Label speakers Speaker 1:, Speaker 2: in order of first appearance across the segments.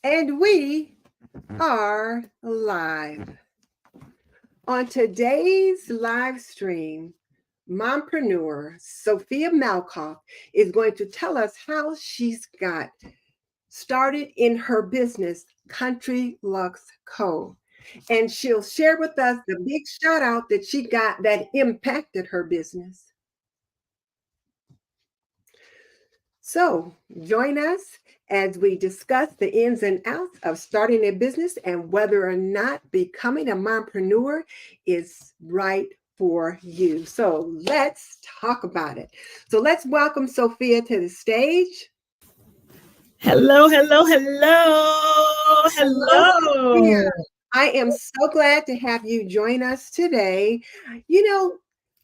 Speaker 1: And we are live. On today's live stream, Mompreneur Sophia Malkoff is going to tell us how she's got started in her business, Country Lux Co. And she'll share with us the big shout out that she got that impacted her business. So join us as we discuss the ins and outs of starting a business and whether or not becoming a mompreneur is right for you. So let's talk about it. So let's welcome Sophia to the stage.
Speaker 2: Hello, hello, hello,
Speaker 1: Hello, Sophia.
Speaker 2: hello.
Speaker 1: I am so glad to have you join us today. You know,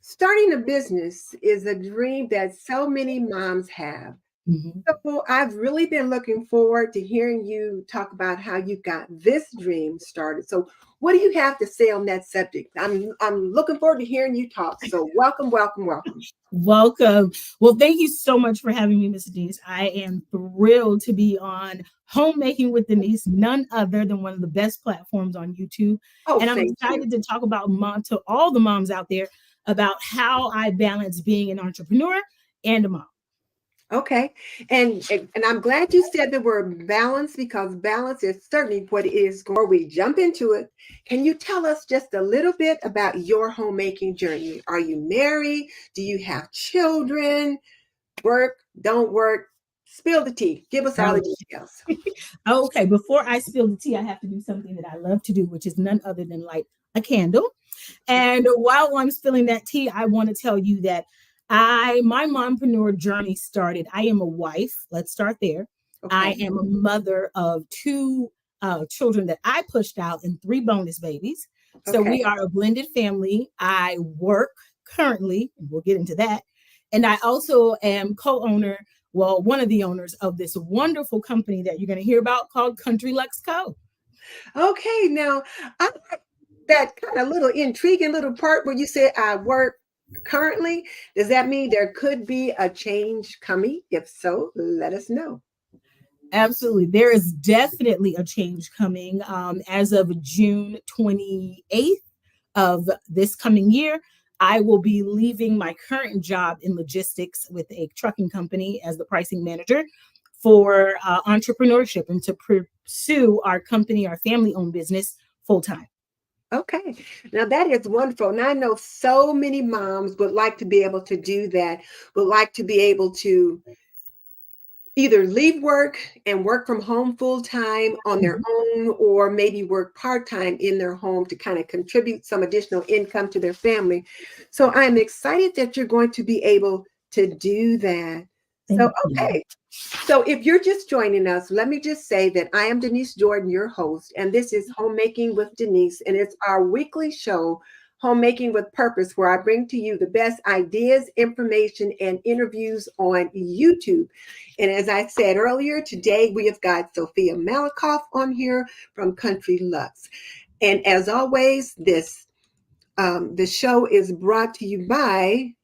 Speaker 1: starting a business is a dream that so many moms have.
Speaker 2: Mhm.
Speaker 1: So I've really been looking forward to hearing you talk about how you got this dream started. So what do you have to say on that subject? I'm looking forward to hearing you talk. So welcome, welcome, welcome.
Speaker 2: Welcome. Well, thank you so much for having me, Miss Denise. I am thrilled to be on Homemaking with Denise, none other than one of the best platforms on YouTube.
Speaker 1: Oh,
Speaker 2: And I'm
Speaker 1: thank you.
Speaker 2: excited to talk about to all the moms out there about how I balance being an entrepreneur and a mom.
Speaker 1: Okay. And I'm glad you said the word balance because balance is certainly what it is. Before we jump into it, can you tell us just a little bit about your homemaking journey? Are you married? Do you have children? Work, don't work? Spill the tea. Give us all the details.
Speaker 2: Okay, before I spill the tea, I have to do something that I love to do, which is none other than light a candle. And while I'm spilling that tea, I want to tell you that my mompreneur journey started. I am a wife. Let's start there. I
Speaker 1: Okay.
Speaker 2: am a mother of two children that I pushed out and three bonus babies. So
Speaker 1: Okay.
Speaker 2: we are a blended family. I work currently, and we'll get into that. And I also am co-owner, well, one of the owners of this wonderful company that you're going to hear about called Country Lux Co.
Speaker 1: Okay. Now, I like that kind of little intriguing little part where you said I work currently. Does that mean there could be a change coming? If so, let us know.
Speaker 2: Absolutely. There is definitely a change coming as of June 28th of this coming year. I will be leaving my current job in logistics with a trucking company as the pricing manager for entrepreneurship and to pursue our company, our family owned business full time.
Speaker 1: Okay. Now that is wonderful. And I know so many moms would like to be able to do that, would like to be able to either leave work and work from home full time on their own, or maybe work part time in their home to kind of contribute some additional income to their family. So I'm excited that you're going to be able to do that. So,
Speaker 2: Thank you.
Speaker 1: okay. So if you're just joining us, let me just say that I am Denise Jordan, your host, and this is Homemaking with Denise, and it's our weekly show, Homemaking with Purpose, where I bring to you the best ideas, information, and interviews on YouTube. And as I said earlier, today we have got Sophia Malakoff on here from Country Lux. And as always, the show is brought to you by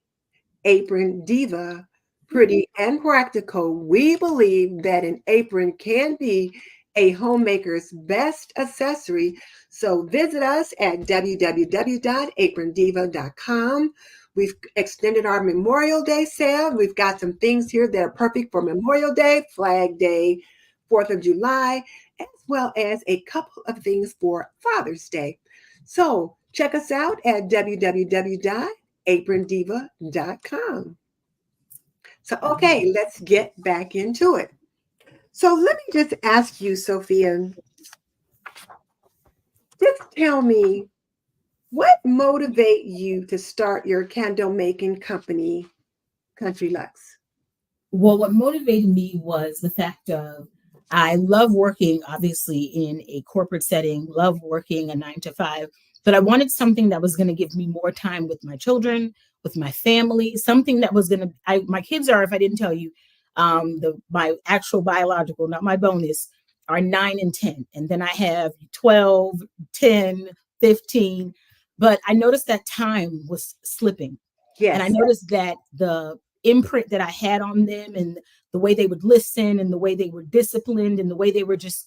Speaker 1: Apron Diva, Pretty and Practical. We believe that an apron can be a homemaker's best accessory. So visit us at www.aprondiva.com. We've extended our Memorial Day sale. We've got some things here that are perfect for Memorial Day, Flag Day, 4th of July, as well as a couple of things for Father's Day. So check us out at www.aprondiva.com. So, okay, let's get back into it. So, let me just ask you, Sophia, just tell me what motivate you to start your candle making company, Country Lux?
Speaker 2: Well, what motivated me was the fact of I love working, obviously, in a corporate setting, love working a 9 to 5, but I wanted something that was going to give me more time with my children, with my family, something that was going to, my kids are, if I didn't tell you, my actual biological, not my bonus, are 9 and 10. And then I have 12, 10, 15. But I noticed that time was slipping. And I
Speaker 1: Yes.
Speaker 2: noticed that the imprint that I had on them and the way they would listen and the way they were disciplined and the way they were just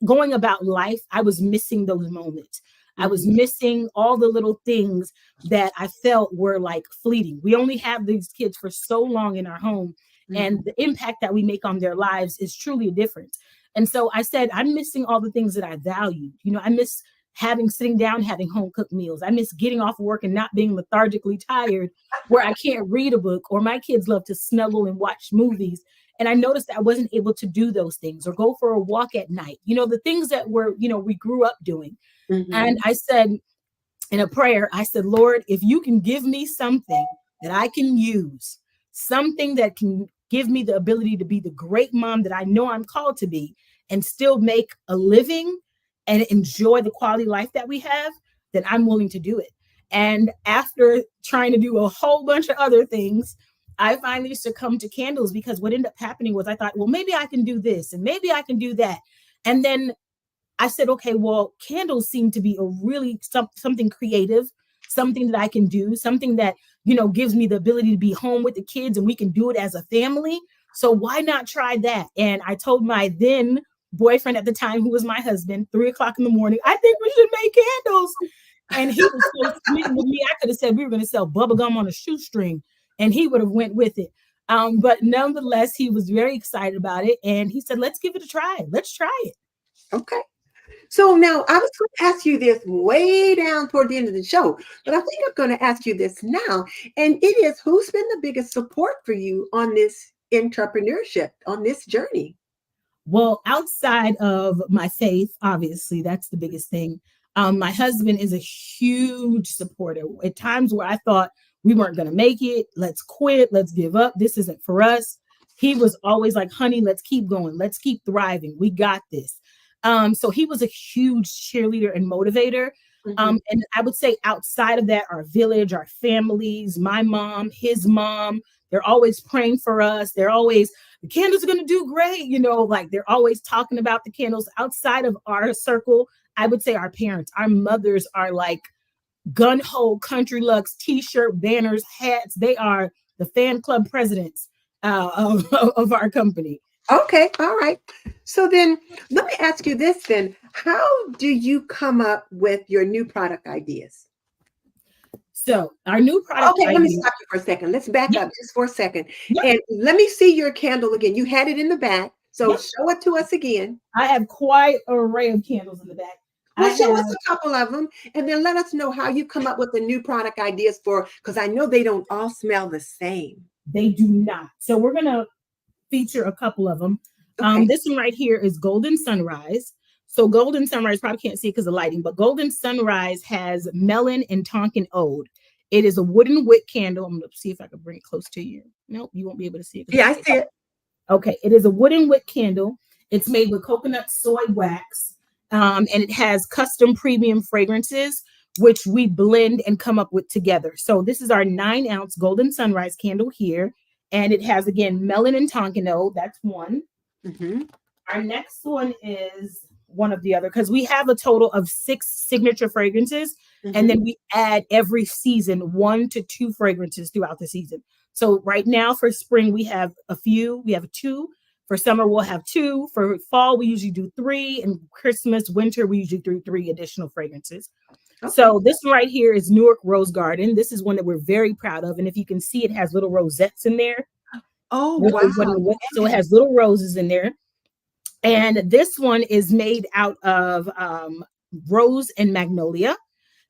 Speaker 2: going about life, I was missing those moments. I was
Speaker 1: Mhm.
Speaker 2: missing all the little things that I felt were like fleeting. We only have these kids for so long in our home, and
Speaker 1: Mhm.
Speaker 2: the impact that we make on their lives is truly a difference. And so I said, I'm missing all the things that I valued. You know, I miss having sitting down, having home cooked meals. I miss getting off work and not being lethargically tired where I can't read a book, or my kids love to snuggle and watch movies. And I noticed that I wasn't able to do those things or go for a walk at night, you know, the things that were, you know, we grew up doing. And
Speaker 1: Mhm.
Speaker 2: I said in a prayer, I said, Lord, if you can give me something that I can use, something that can give me the ability to be the great mom that I know I'm called to be, and still make a living and enjoy the quality life that we have, then I'm willing to do it. And after trying to do a whole bunch of other things, I finally succumbed to candles, because what ended up happening was I thought, well, maybe I can do this and maybe I can do that. And then I said, okay, well, candles seem to be a really something creative, something that I can do, something that, you know, gives me the ability to be home with the kids and we can do it as a family. So why not try that? And I told my then boyfriend at the time, who was my husband, 3 o'clock in the morning, I think we should make candles. And he was so smitten with me. I could have said we were going to sell bubble gum on a shoestring, and he would have went with it. But nonetheless, he was very excited about it. And he said, let's give it a try. Let's try it.
Speaker 1: Okay. So now I was going to ask you this way down toward the end of the show, but I think I'm going to ask you this now. And it is, who's been the biggest support for you on this entrepreneurship, on this journey?
Speaker 2: Well, outside of my faith, obviously, that's the biggest thing. My husband is a huge supporter. At times where I thought we weren't going to make it, let's quit, let's give up, this isn't for us. He was always like, honey, let's keep going, let's keep thriving. We got this. So he was a huge cheerleader and motivator.
Speaker 1: Mhm.
Speaker 2: And I would say outside of that, our village, our families, my mom, his mom, they're always praying for us. They're always, the candles are going to do great. You know, like they're always talking about the candles. Outside of our circle, I would say our parents, our mothers are like gun ho country lux t-shirt, banners, hats. They are the fan club presidents of our company.
Speaker 1: Okay, all right. So then let me ask you this then. How do you come up with your new product ideas?
Speaker 2: So our new product
Speaker 1: Okay, let me
Speaker 2: idea.
Speaker 1: stop you for a second. Let's back
Speaker 2: Yep,
Speaker 1: up just for a second.
Speaker 2: yep,
Speaker 1: And let me see your candle again. You had it in the back. So
Speaker 2: yep.
Speaker 1: show it to us again.
Speaker 2: I have quite an array of candles in the back. I
Speaker 1: Well, show
Speaker 2: have,
Speaker 1: us a couple of them and then let us know how you come up with the new product ideas for, because I know they don't all smell the same.
Speaker 2: they do not. So we're gonna feature a couple of them.
Speaker 1: Okay.
Speaker 2: This one right here is Golden Sunrise. So Golden Sunrise, probably can't see it because of lighting, but Golden Sunrise has melon and Tonkin Ode. It is a wooden wick candle. I'm gonna see if I can bring it close to you. Nope, you won't be able to see it because
Speaker 1: Yeah,
Speaker 2: it's
Speaker 1: I
Speaker 2: so
Speaker 1: see it.
Speaker 2: okay. It is a wooden wick candle. It's made with coconut soy wax, and it has custom premium fragrances, which we blend and come up with together. So this is our 9-ounce Golden Sunrise candle here. And it has, again, melon and Tonkino. That's one.
Speaker 1: Hmm.
Speaker 2: Our next one is one of the other, because we have a total of 6 signature fragrances. And
Speaker 1: Hmm.
Speaker 2: then we add every season 1 to 2 fragrances throughout the season. So right now for spring, we have a few. We have 2. For summer, we'll have 2. For fall, we usually do 3. And Christmas, winter, we usually do 3 additional fragrances.
Speaker 1: Okay.
Speaker 2: So this one right here is Newark Rose Garden. This is one that we're very proud of. And if you can see, it has little rosettes in there
Speaker 1: Oh,
Speaker 2: with the
Speaker 1: wow.
Speaker 2: wooden wick. So it
Speaker 1: Yes.
Speaker 2: has little roses in there. And this one is made out of rose and magnolia.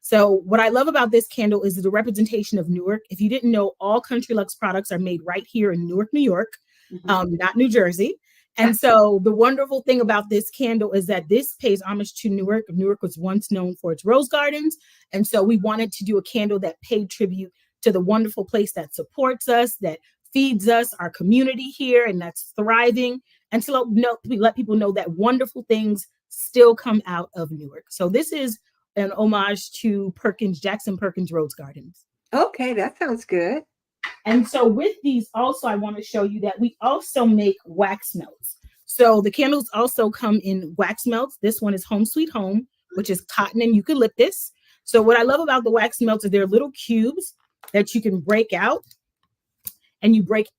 Speaker 2: So what I love about this candle is the representation of Newark. If you didn't know, all Country Lux products are made right here in Newark, New York,
Speaker 1: Hmm.
Speaker 2: not New Jersey. And so the wonderful thing about this candle is that this pays homage to Newark. Newark was once known for its rose gardens. And so we wanted to do a candle that paid tribute to the wonderful place that supports us, that feeds us, our community here, and that's thriving. And so we let people know that wonderful things still come out of Newark. So this is an homage to Jackson Perkins Rose Gardens.
Speaker 1: Okay, that sounds good.
Speaker 2: And so with these also, I want to show you that we also make wax melts. So the candles also come in wax melts. This one is Home Sweet Home, which is cotton and eucalyptus. So what I love about the wax melts is they're little cubes that you can break out, and you break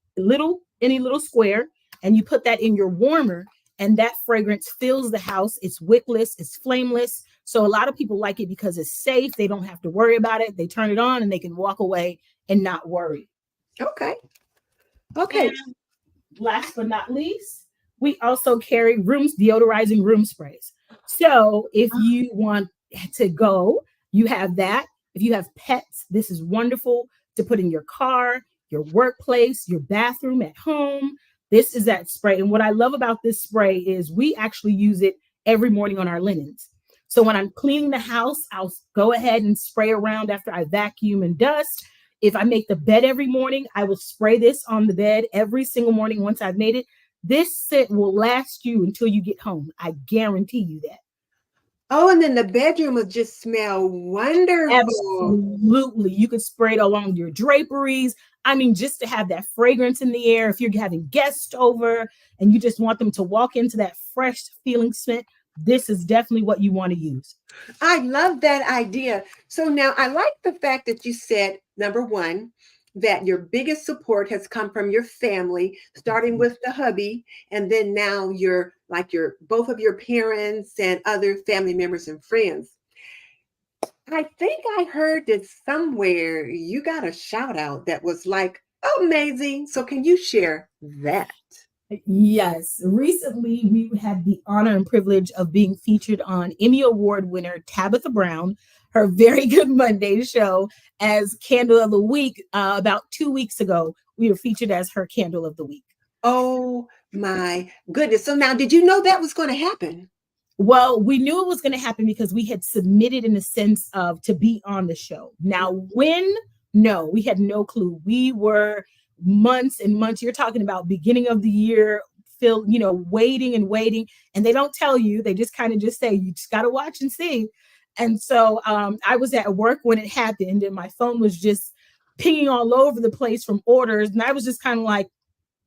Speaker 2: any little square, and you put that in your warmer, and that fragrance fills the house. It's wickless, it's flameless. So a lot of people like it because it's safe. They don't have to worry about it. They turn it on and they can walk away and not worry.
Speaker 1: Okay. Okay.
Speaker 2: And last but not least, we also carry deodorizing room sprays. So if you want to go, you have that. If you have pets, this is wonderful to put in your car, your workplace, your bathroom at home. This is that spray. And what I love about this spray is we actually use it every morning on our linens. So when I'm cleaning the house, I'll go ahead and spray around after I vacuum and dust. If I make the bed every morning, I will spray this on the bed every single morning once I've made it. This scent will last you until you get home. I guarantee you that.
Speaker 1: Oh, and then the bedroom will just smell wonderful.
Speaker 2: Absolutely. You could spray it along your draperies. I mean, just to have that fragrance in the air. If you're having guests over and you just want them to walk into that fresh feeling scent, this is definitely what you want to use.
Speaker 1: I love that idea. So now I like the fact that you said, number one, that your biggest support has come from your family, starting with the hubby, and then now you're like your both of your parents and other family members and friends. I think I heard that somewhere you got a shout out that was like amazing. So can you share that?
Speaker 2: Yes. Recently, we had the honor and privilege of being featured on Emmy Award winner Tabitha Brown, her Very Good Monday show, as Candle of the Week. About 2 weeks ago, we were featured as her Candle of the Week.
Speaker 1: Oh my goodness. So now, did you know that was going to happen?
Speaker 2: Well, we knew it was going to happen because we had submitted in the sense of to be on the show. Now, when? No, we had no clue. We were months and months. You're talking about beginning of the year, waiting and waiting. And they don't tell you. They just kind of just say, you just got to watch and see. And so I was at work when it happened and my phone was just pinging all over the place from orders. And I was just kind of like,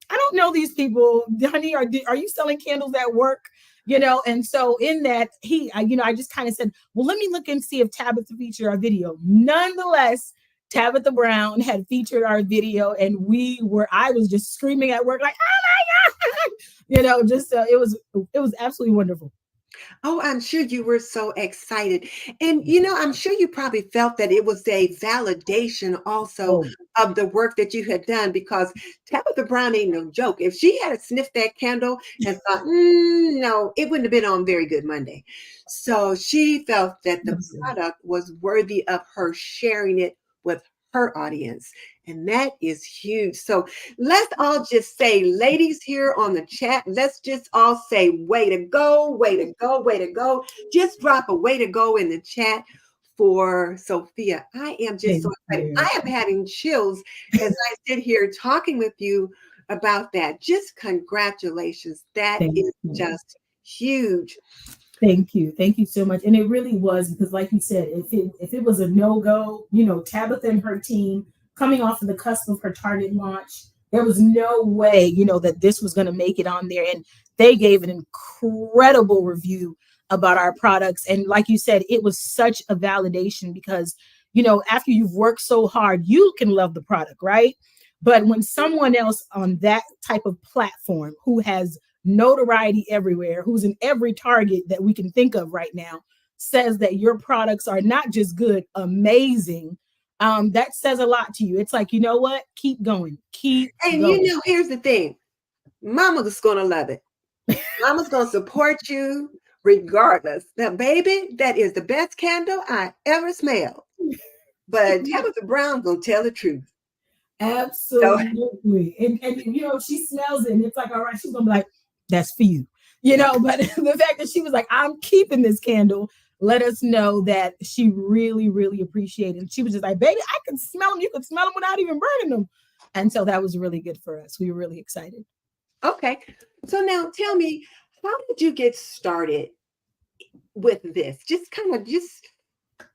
Speaker 2: I don't know these people, honey. Are you selling candles at work? And so in that, I just kind of said, well, let me look and see if Tabitha featured our video. Nonetheless, Tabitha Brown had featured our video, and I was just screaming at work like, oh my God, it was absolutely wonderful.
Speaker 1: Oh, I'm sure you were so excited. And, I'm sure you probably felt that it was a validation also
Speaker 2: Oh,
Speaker 1: of the work that you had done because Tabitha Brown ain't no joke. If she had sniffed that candle and thought, no, it wouldn't have been on Very Good Monday. So she felt that the
Speaker 2: absolutely.
Speaker 1: product was worthy of her sharing it with her audience. And that is huge. So let's all just say, ladies here on the chat, let's just all say, way to go, way to go, way to go. Just drop a way to go in the chat for Sophia. I am just so
Speaker 2: Thank
Speaker 1: excited.
Speaker 2: you.
Speaker 1: I am having chills as I sit here talking with you about that. Just congratulations. That
Speaker 2: Thank
Speaker 1: is
Speaker 2: you.
Speaker 1: just huge.
Speaker 2: Thank you. Thank you so much. And it really was because, like you said, if it was a no-go, Tabitha and her team coming off of the cusp of her Target launch, there was no way, that this was going to make it on there. And they gave an incredible review about our products. And like you said, it was such a validation because, after you've worked so hard, you can love the product, right? But when someone else on that type of platform who has notoriety everywhere, who's in every target that we can think of right now, says that your products are not just good, amazing, that says a lot to you. It's like, you know what? Keep going. Keep
Speaker 1: And
Speaker 2: going.
Speaker 1: here's the thing. Mama's gonna love it. Mama's gonna support you regardless. Now, baby, that is the best candle I ever smelled. But Tabitha Brown gonna tell the truth. So
Speaker 2: Absolutely. And she smells it and it's like, all right, she's gonna be like, that's for you. But the fact that she was like, I'm keeping this candle, let us know that she really, really appreciated it. She was just like, baby, I can smell them. You can smell them without even burning them. And so that was really good for us. We were really excited.
Speaker 1: okay. So now tell me, how did you get started with this? Just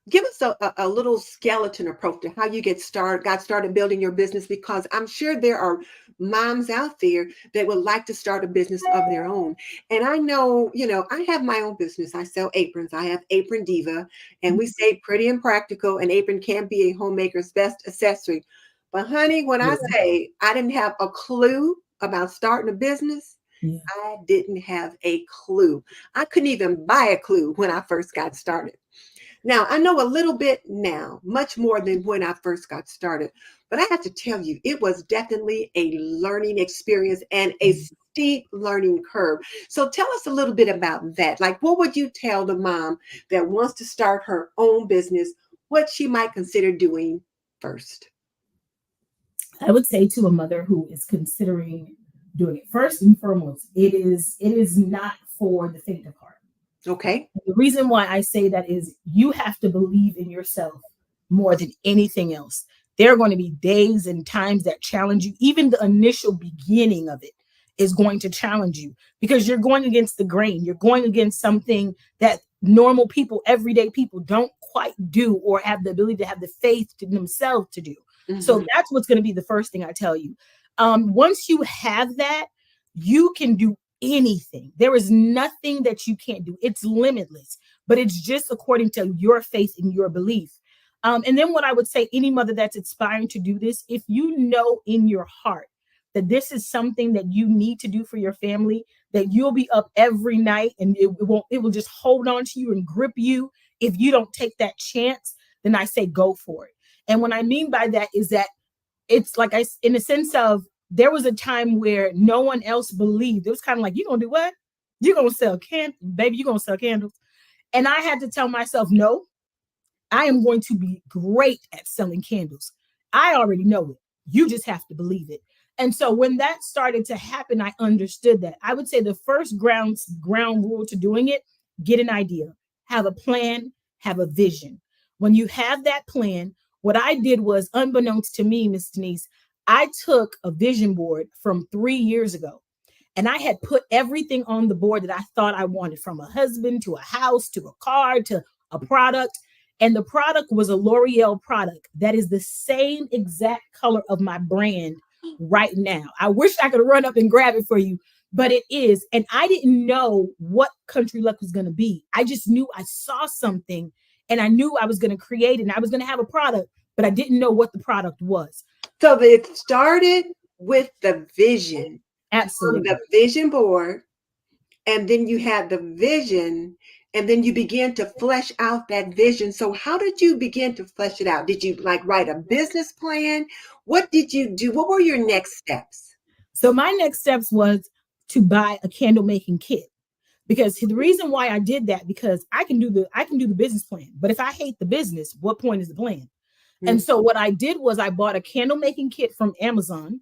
Speaker 1: give us a little skeleton approach to how you got started building your business, because I'm sure there are moms out there that would like to start a business of their own. And I know, I have my own business. I sell aprons. I have Apron Diva, and we say pretty and practical. An apron can be a homemaker's best accessory. But honey, when I
Speaker 2: Yeah.
Speaker 1: say I didn't have a clue about starting a business,
Speaker 2: Yeah.
Speaker 1: I didn't have a clue. I couldn't even buy a clue when I first got started. Now, I know a little bit now, much more than when I first got started, but I have to tell you, it was definitely a learning experience and a steep learning curve. So tell us a little bit about that. Like, what would you tell the mom that wants to start her own business, what she might consider doing first?
Speaker 2: I would say to a mother who is considering doing it, first and foremost, it is not for the faint of heart.
Speaker 1: Okay.
Speaker 2: The reason why I say that is you have to believe in yourself more than anything else. There are going to be days and times that challenge you. Even the initial beginning of it is going to challenge you because you're going against the grain. You're going against something that normal people, everyday people don't quite do or have the ability to have the faith to themselves to do. So
Speaker 1: Mhm.
Speaker 2: that's what's going to be the first thing I tell you. Once you have that, you can do anything. There is nothing that you can't do. It's limitless, but it's just according to your faith and your belief. And then what I would say, any mother that's aspiring to do this, if you know in your heart that this is something that you need to do for your family, that you'll be up every night and it will just hold on to you and grip you. If you don't take that chance, then I say go for it. And what I mean by that is that it's like in a sense of there was a time where no one else believed. It was kind of like, you gonna do what? You're gonna sell candles, baby, you're gonna sell candles. And I had to tell myself, no, I am going to be great at selling candles. I already know it. You just have to believe it. And so when that started to happen, I understood that. I would say the first ground rule to doing it, get an idea, have a plan, have a vision. When you have that plan, what I did was, unbeknownst to me, Miss Denise, I took a vision board from 3 years ago and I had put everything on the board that I thought I wanted, from a husband to a house to a car to a product. And the product was a L'Oreal product that is the same exact color of my brand right now. I wish I could run up and grab it for you, but it is. And I didn't know what Country Luck was going to be. I just knew I saw something and I knew I was going to create it and I was going to have a product, but I didn't know what the product was.
Speaker 1: So it started with the vision on the
Speaker 2: Absolutely.
Speaker 1: vision board, and then you had the vision, and then you began to flesh out that vision. So how did you begin to flesh it out? Did you like write a business plan? What did you do? What were your next steps?
Speaker 2: So my next steps was to buy a candle making kit, because the reason why I did that, because I can do the business plan, but if I hate the business, what point is the plan? And
Speaker 1: Mm.
Speaker 2: so what I did was I bought a candle making kit from Amazon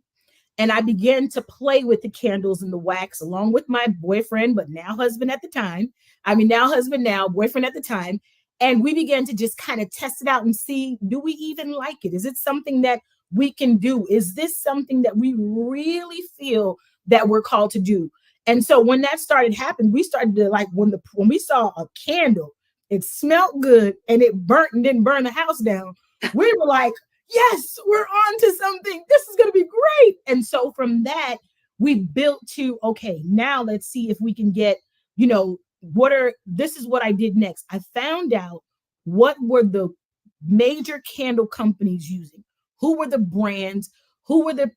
Speaker 2: and I began to play with the candles and the wax along with my boyfriend, but now husband at the time. I mean, now husband, now boyfriend at the time. And we began to just kind of test it out and see, do we even like it? Is it something that we can do? Is this something that we really feel that we're called to do? And so when that started happening, we started to like when we saw a candle, it smelled good and it burnt and didn't burn the house down. We were like, yes, we're on to something. This is going to be great. And so from that, we built to, okay, now let's see if we can get, this is what I did next. I found out what were the major candle companies using, who were the brands, who were the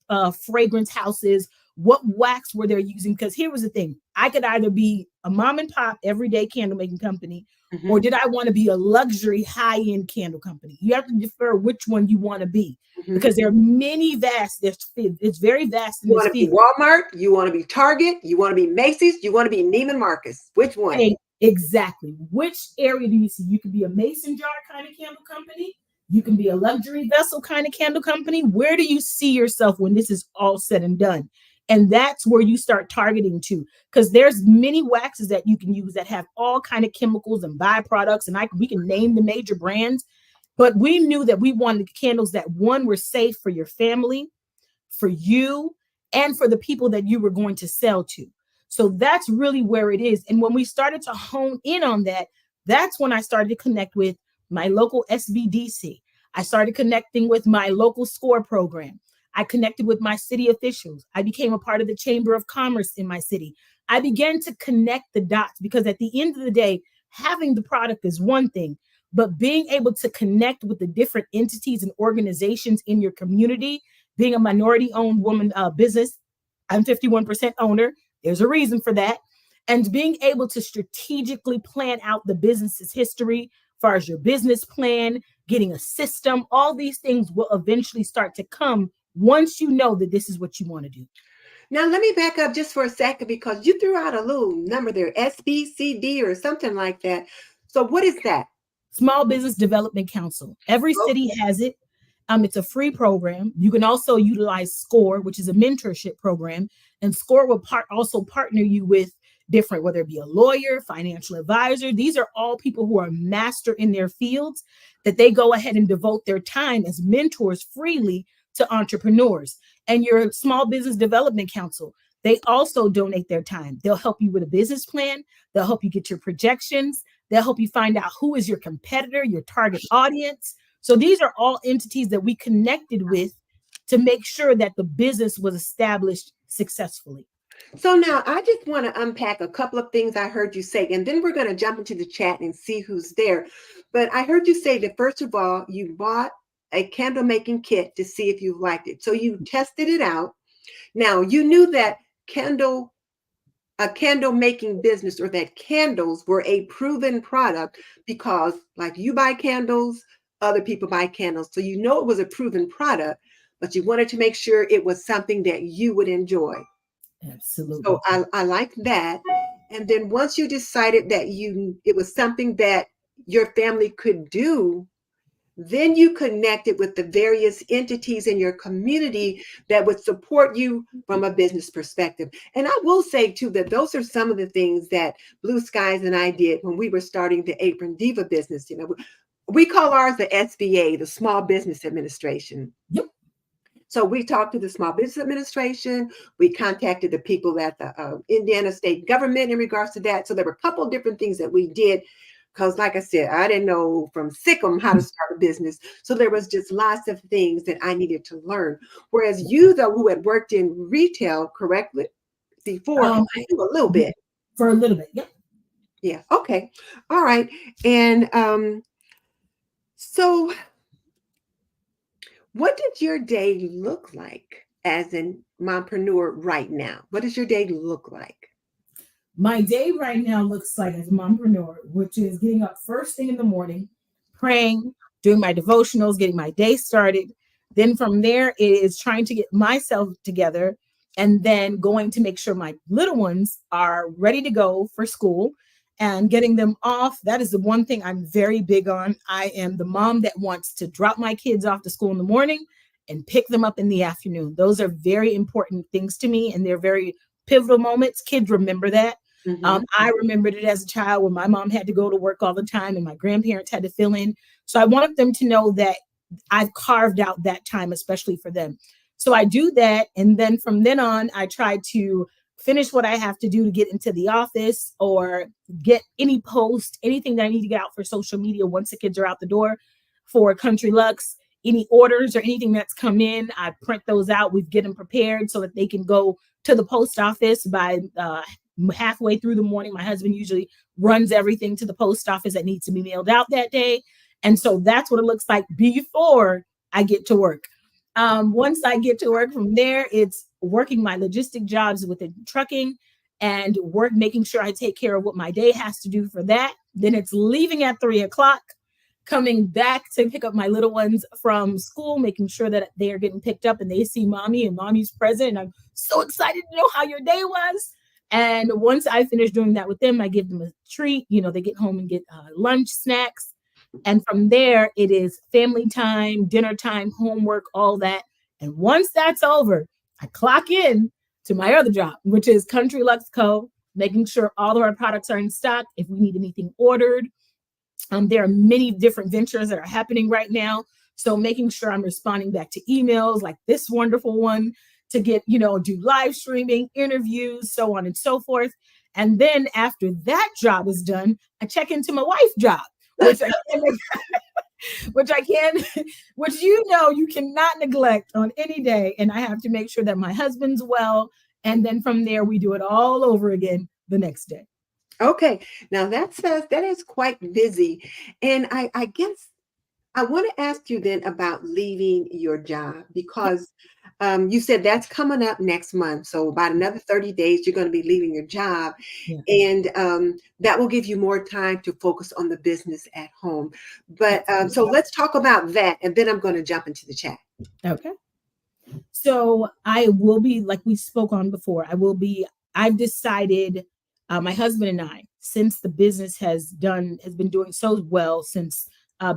Speaker 2: fragrance houses, what wax were they using? Because here was the thing, I could either be a mom and pop everyday candle making company, or
Speaker 1: Mhm,
Speaker 2: did I want to be a luxury high-end candle company? You have to defer which one you want to be,
Speaker 1: mhm.
Speaker 2: because there are many vast, it's very vast in
Speaker 1: You
Speaker 2: this
Speaker 1: want to be
Speaker 2: field.
Speaker 1: Walmart, you want to be Target, you want to be Macy's, you want to be Neiman Marcus. Which one?
Speaker 2: Exactly. Which area do you see? You could be a mason jar kind of candle company. You can be a luxury vessel kind of candle company. Where do you see yourself when this is all said and done? And that's where you start targeting to, because there's many waxes that you can use that have all kind of chemicals and byproducts, and we can name the major brands. But we knew that we wanted candles that, one, were safe for your family, for you, and for the people that you were going to sell to. So that's really where it is. And when we started to hone in on that, that's when I started to connect with my local SBDC. I started connecting with my local SCORE program. I connected with my city officials. I became a part of the Chamber of Commerce in my city. I began to connect the dots, because at the end of the day, having the product is one thing, but being able to connect with the different entities and organizations in your community, being a minority owned woman business, I'm 51% owner. There's a reason for that. And being able to strategically plan out the business's history, as far as your business plan, getting a system, all these things will eventually start to come once you know that this is what you want to do.
Speaker 1: Now, let me back up just for a second because you threw out a little number there, SBCD or something like that. So, what is that?
Speaker 2: Small Business Development Council. Every city has it. It's a free program. You can also utilize SCORE, which is a mentorship program, and SCORE will also partner you with different, whether it be a lawyer, financial advisor. These are all people who are master in their fields that they go ahead and devote their time as mentors freely to entrepreneurs. And your Small Business Development Council, they also donate their time. They'll help you with a business plan. They'll help you get your projections. They'll help you find out who is your competitor, your target audience. So these are all entities that we connected with to make sure that the business was established successfully.
Speaker 1: So now I just want to unpack a couple of things I heard you say, and then we're going to jump into the chat and see who's there. But I heard you say that first of all, you bought a candle making kit to see if you liked it. So you tested it out. Now you knew that a candle making business or that candles were a proven product because like you buy candles, other people buy candles. So you know it was a proven product, but you wanted to make sure it was something that you would enjoy.
Speaker 2: Absolutely.
Speaker 1: So I like that. And then once you decided that it was something that your family could do, then you connected with the various entities in your community that would support you from a business perspective. And I will say too that those are some of the things that Blue Skies and I did when we were starting the Apron Diva business. You know, we call ours the SBA, the Small Business Administration.
Speaker 2: Yep.
Speaker 1: So we talked to the Small Business Administration. We contacted the people at the Indiana state government in regards to that. So there were a couple of different things that we did because, like I said, I didn't know from Sikkim how to start a business. So there was just lots of things that I needed to learn. Whereas you, though, who had worked in retail correctly before, I knew a little bit.
Speaker 2: For a little bit, yep.
Speaker 1: Yeah. Okay. All right. And so what did your day look like as a mompreneur right now? What does your day look like?
Speaker 2: My day right now looks like as a mompreneur, which is getting up first thing in the morning, praying, doing my devotionals, getting my day started. Then from there, it is trying to get myself together and then going to make sure my little ones are ready to go for school and getting them off. That is the one thing I'm very big on. I am the mom that wants to drop my kids off to school in the morning and pick them up in the afternoon. Those are very important things to me, and they're very pivotal moments. Kids remember that. I remembered it as a child when my mom had to go to work all the time and my grandparents had to fill in. So I wanted them to know that I've carved out that time, especially for them. So I do that. And then from then on, I try to finish what I have to do to get into the office or get any post, anything that I need to get out for social media once the kids are out the door for Country Lux. Any orders or anything that's come in, I print those out. We get them prepared so that they can go to the post office by halfway through the morning. My husband usually runs everything to the post office that needs to be mailed out that day. And so that's what it looks like before I get to work. Once I get to work from there, it's working my logistic jobs within trucking and making sure I take care of what my day has to do for that. Then it's leaving at 3:00, coming back to pick up my little ones from school, making sure that they are getting picked up and they see mommy and mommy's present. And I'm so excited to know how your day was. And once I finish doing that with them, I give them a treat. You know, they get home and get lunch, snacks. And from there, it is family time, dinner time, homework, all that. And once that's over, I clock in to my other job, which is Country Lux Co., making sure all of our products are in stock. If we need anything ordered, there are many different ventures that are happening right now. So making sure I'm responding back to emails like this wonderful one to get, do live streaming, interviews, so on and so forth. And then after that job is done, I check into my wife's job, which you cannot neglect on any day. And I have to make sure that my husband's well. And then from there, we do it all over again the next day.
Speaker 1: Okay. Now that is quite busy. And I guess I want to ask you then about leaving your job because you said that's coming up next month. So about another 30 days, you're going to be leaving your job.
Speaker 2: Yeah.
Speaker 1: And that will give you more time to focus on the business at home. But so let's talk about that. And then I'm going to jump into the chat.
Speaker 2: Okay. So I will be, like we spoke on before, I've decided, my husband and I, since the business has been doing so well since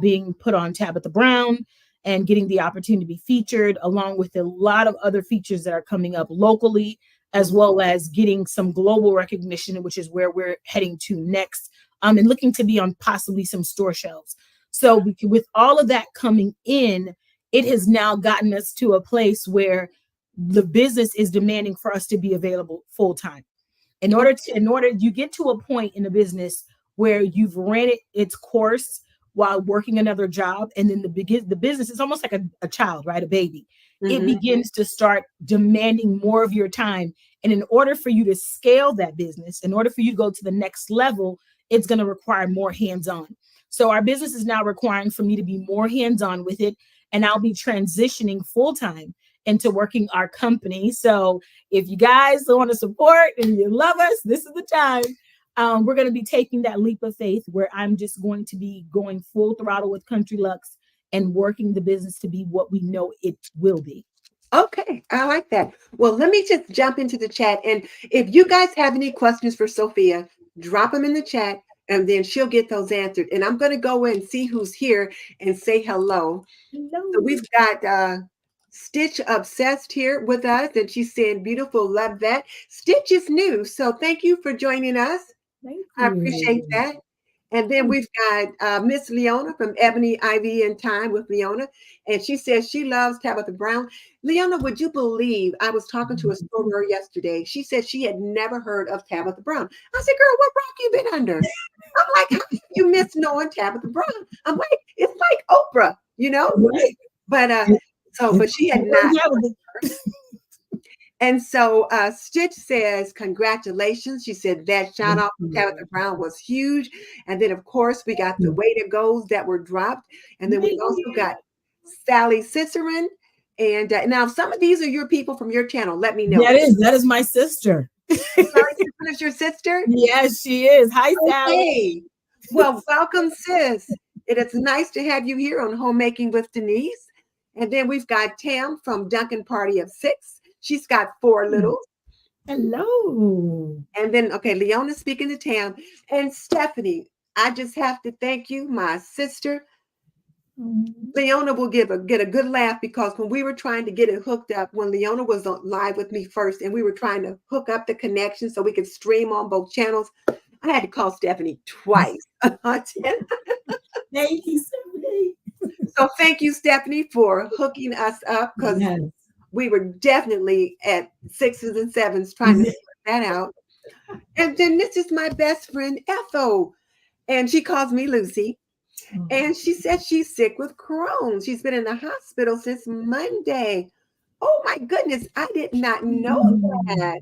Speaker 2: being put on Tabitha Brown and getting the opportunity to be featured, along with a lot of other features that are coming up locally, as well as getting some global recognition, which is where we're heading to next, and looking to be on possibly some store shelves. So with all of that coming in, it has now gotten us to a place where the business is demanding for us to be available full time. In order you get to a point in the business where you've ran its course while working another job, and then the business is almost like a child, right? A baby. It begins to start demanding more of your time. And in order for you to scale that business, in order for you to go to the next level, it's going to require more hands-on. So our business is now requiring for me to be more hands-on with it. And I'll be transitioning full-time into working our company. So if you guys want to support and you love us, this is the time. We're going to be taking that leap of faith where I'm just going to be going full throttle with Country Lux and working the business to be what we know it will be.
Speaker 1: Okay, I like that. Well, let me just jump into the chat. And if you guys have any questions for Sophia, drop them in the chat and then she'll get those answered. And I'm going to go and see who's here and say hello.
Speaker 2: Hello.
Speaker 1: So we've got Stitch Obsessed here with us, and she's saying, beautiful, love that. Stitch is new, so thank you for joining us.
Speaker 2: Thank you.
Speaker 1: I appreciate that. And then we've got Miss Leona from Ebony, Ivy, and Time with Leona. And she says she loves Tabitha Brown. Leona, would you believe I was talking to a store girl yesterday? She said she had never heard of Tabitha Brown. I said, girl, what rock you been under? I'm like, how can you miss knowing Tabitha Brown? I'm like, it's like Oprah, you know?
Speaker 2: Right.
Speaker 1: But but she had not. And so Stitch says, congratulations. She said that shout out to Tabitha Brown was huge. And then, of course, we got the way to goes that were dropped. And then we also got Sally Cicerin. And now some of these are your people from your channel. Let me know.
Speaker 2: That is my sister.
Speaker 1: Sally Cicerin is your sister?
Speaker 2: Yes, she is. Hi, Sally.
Speaker 1: Well, welcome, sis. It is nice to have you here on Homemaking with Denise. And then we've got Tam from Duncan Party of 6. She's got 4 littles.
Speaker 2: Hello.
Speaker 1: And then, okay, Leona's speaking to Tam. And Stephanie, I just have to thank you, my sister. Leona will get a good laugh because when we were trying to get it hooked up, when Leona was live with me first, and we were trying to hook up the connection so we could stream on both channels, I had to call Stephanie twice.
Speaker 2: Thank you, Stephanie.
Speaker 1: So thank you, Stephanie, for hooking us up because we were definitely at 6s and 7s trying to sort that out. And then this is my best friend, Ethel, and she calls me Lucy. And she said she's sick with Crohn's. She's been in the hospital since Monday. Oh my goodness, I did not know that.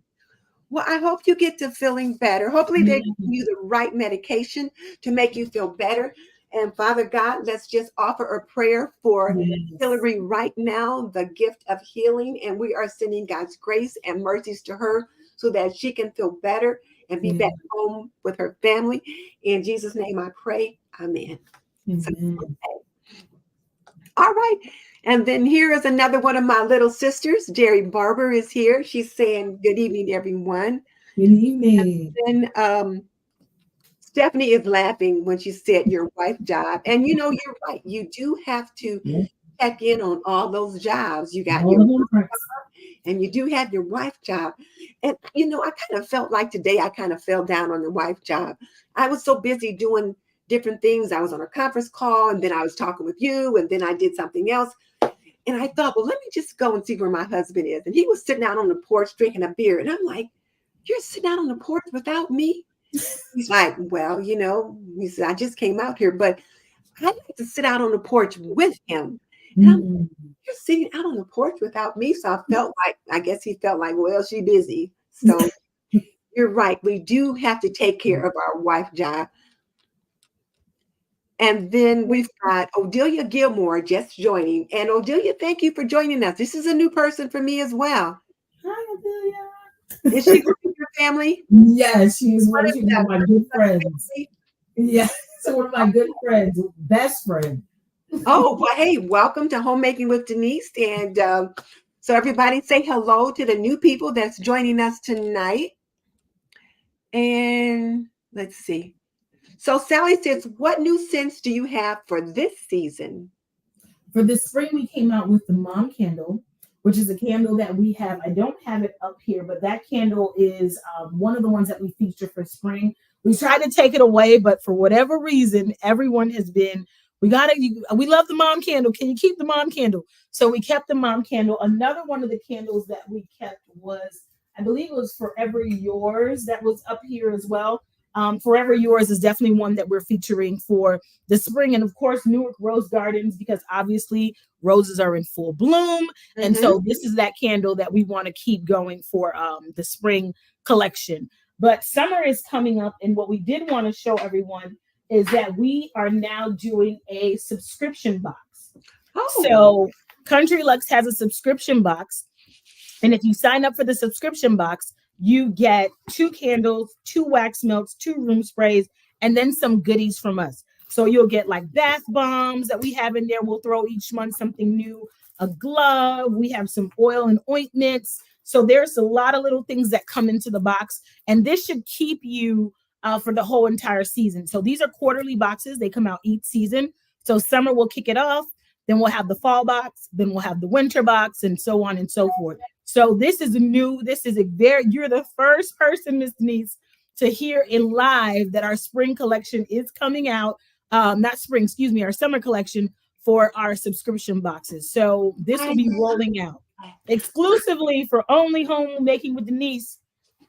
Speaker 1: Well, I hope you get to feeling better. Hopefully they give you the right medication to make you feel better. And Father God, let's just offer a prayer for Hillary right now, the gift of healing. And we are sending God's grace and mercies to her so that she can feel better and be back home with her family. In Jesus' name I pray. Amen. So, all right. And then here is another one of my little sisters. Jerry Barber is here. She's saying good evening, everyone.
Speaker 2: Good evening.
Speaker 1: And then Stephanie is laughing when she said your wife job. And you know, you're right. You do have to check in on all those jobs. You got your job, and you do have your wife job. And you know, I kind of felt like today I kind of fell down on the wife job. I was so busy doing different things. I was on a conference call, and then I was talking with you, and then I did something else. And I thought, well, let me just go and see where my husband is. And he was sitting out on the porch drinking a beer. And I'm like, you're sitting out on the porch without me? He's like, well, you know, he said, I just came out here, but I like to sit out on the porch with him. And I'm like, you're sitting out on the porch without me. So I guess he felt like, well, she's busy. So you're right. We do have to take care of our wife job. And then we've got Odelia Gilmore just joining. And Odelia, thank you for joining us. This is a new person for me as well.
Speaker 2: Hi, Amelia.
Speaker 1: Is she one of your family?
Speaker 2: Yes, she's
Speaker 1: What is
Speaker 2: one
Speaker 1: that?
Speaker 2: of my good
Speaker 1: One of
Speaker 2: friends.
Speaker 1: family?
Speaker 2: Yes, one of my good friends, best friend.
Speaker 1: Oh, well, hey, welcome to Homemaking with Denise. And so everybody say hello to the new people that's joining us tonight. And let's see. So Sally says, what new scents do you have for this season?
Speaker 2: For this spring, we came out with the mom candle, which is a candle that we have. I don't have it up here, but that candle is one of the ones that we feature for spring. We tried to take it away, but for whatever reason, everyone has been, we love the mom candle. Can you keep the mom candle? So we kept the mom candle. Another one of the candles that we kept was, I believe it was Forever Yours, that was up here as well. Forever Yours is definitely one that we're featuring for the spring, and of course Newark Rose Gardens, because obviously roses are in full bloom, and
Speaker 1: Mm-hmm.
Speaker 2: so this is that candle that we want to keep going for the spring collection. But summer is coming up, and what we did want to show everyone is that we are now doing a subscription box.
Speaker 1: Oh,
Speaker 2: So Country Lux has a subscription box, and if you sign up for the subscription box, you get 2 candles, 2 wax melts, 2 room sprays, and then some goodies from us. So you'll get like bath bombs that we have in there. We'll throw each month something new, a glove. We have some oil and ointments. So there's a lot of little things that come into the box, and this should keep you for the whole entire season. So these are quarterly boxes. They come out each season. So summer will kick it off. Then we'll have the fall box. Then we'll have the winter box, and so on and so forth. So you're the first person, Miss Denise, to hear in live that our spring collection is coming out. Not spring, excuse me, our summer collection for our subscription boxes. So this will
Speaker 1: I
Speaker 2: be rolling out exclusively for only Homemaking with Denise.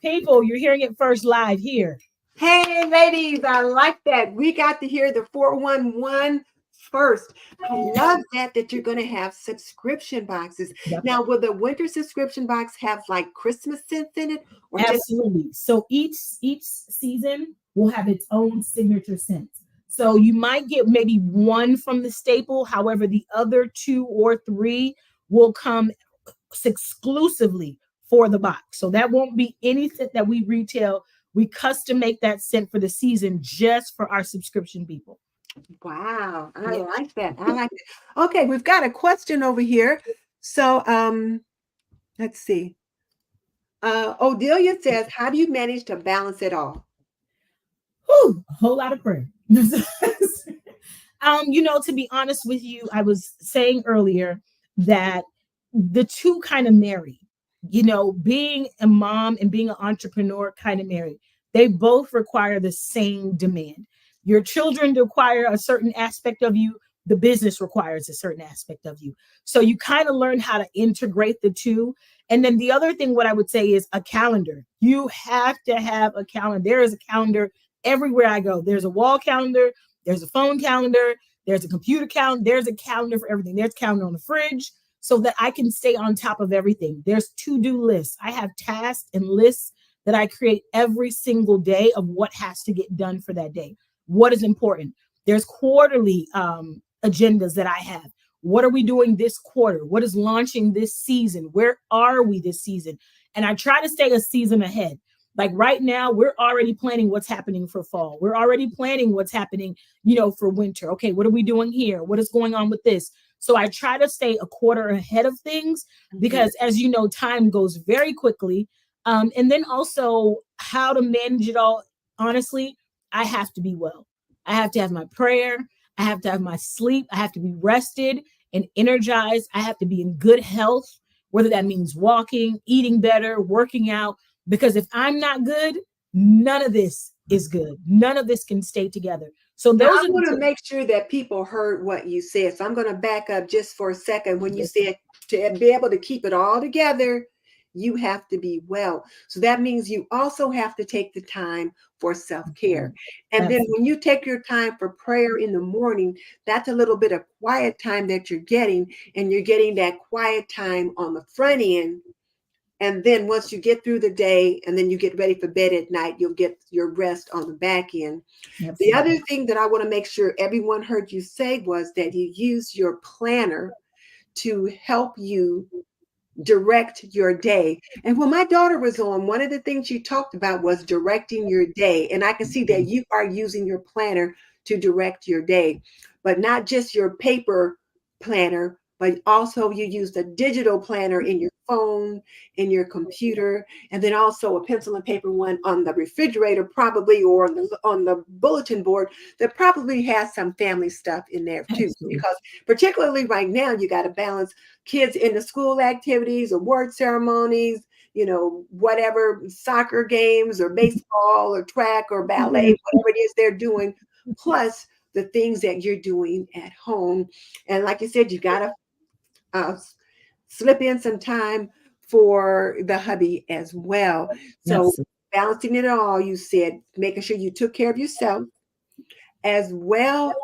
Speaker 2: People, you're hearing it first live here.
Speaker 1: Hey, ladies, I like that. We got to hear the 411 first. I love that you're going to have subscription boxes.
Speaker 2: Yep.
Speaker 1: Now, will the winter subscription box have like Christmas scents in it or just
Speaker 2: Absolutely. So each season will have its own signature scent. So you might get maybe one from the staple. However, the other 2 or 3 will come exclusively for the box. So that won't be any scent that we retail. We custom make that scent for the season just for our subscription people.
Speaker 1: wow, I
Speaker 2: Yeah.
Speaker 1: like that. I like it. Okay, we've got a question over here. So let's see. Odelia says, how do you manage to balance it all?
Speaker 2: Whew, a whole lot of prayer. To be honest with you, I was saying earlier that the two kind of marry. Being a mom and being an entrepreneur kind of marry. They both require the same demand. Your children require a certain aspect of you. The business requires a certain aspect of you. So you kind of learn how to integrate the two. And then the other thing, what I would say is a calendar. You have to have a calendar. There is a calendar everywhere I go. There's a wall calendar. There's a phone calendar. There's a computer calendar. There's a calendar for everything. There's a calendar on the fridge so that I can stay on top of everything. There's to-do lists. I have tasks and lists that I create every single day of what has to get done for that day. What is important? There's quarterly agendas that I have. What are we doing this quarter? What is launching this season? Where are we this season? And I try to stay a season ahead. Like right now, we're already planning what's happening for fall. We're already planning what's happening, for winter. Okay, what are we doing here? What is going on with this? So I try to stay a quarter ahead of things because, as you know, time goes very quickly. And then also how to manage it all. Honestly, I have to be well. I have to have my prayer. I have to have my sleep. I have to be rested and energized. I have to be in good health, whether that means walking, eating better, working out. Because if I'm not good, none of this is good. None of this can stay together. So
Speaker 1: Now,
Speaker 2: those
Speaker 1: I
Speaker 2: are
Speaker 1: want to
Speaker 2: the
Speaker 1: make sure that people heard what you said. So I'm going to back up just for a second. When you
Speaker 2: yes,
Speaker 1: said to be able to keep it all together, you have to be well. So that means you also have to take the time for self-care. And then when you take your time for prayer in the morning, that's a little bit of quiet time that you're getting, and you're getting that quiet time on the front end And then once you get through the day and then you get ready for bed at night, you'll get your rest on the back end. The
Speaker 2: Absolutely.
Speaker 1: other thing that I want to make sure everyone heard you say was that you use your planner to help you direct your day. And when my daughter was on, one of the things she talked about was directing your day. And I can see that you are using your planner to direct your day, but not just your paper planner, but also you use the digital planner in your phone, in your computer, and then also a pencil and paper one on the refrigerator, probably, or on the bulletin board that probably has some family stuff in there too.
Speaker 2: Absolutely.
Speaker 1: Because particularly right now, you got to balance kids in the school activities, award ceremonies, whatever, soccer games or baseball or track or ballet, whatever it is they're doing, plus the things that you're doing at home. And like you said, you got to uh, slip in some time for the hubby as well. So
Speaker 2: Absolutely.
Speaker 1: balancing it all, you said, making sure you took care of yourself, as well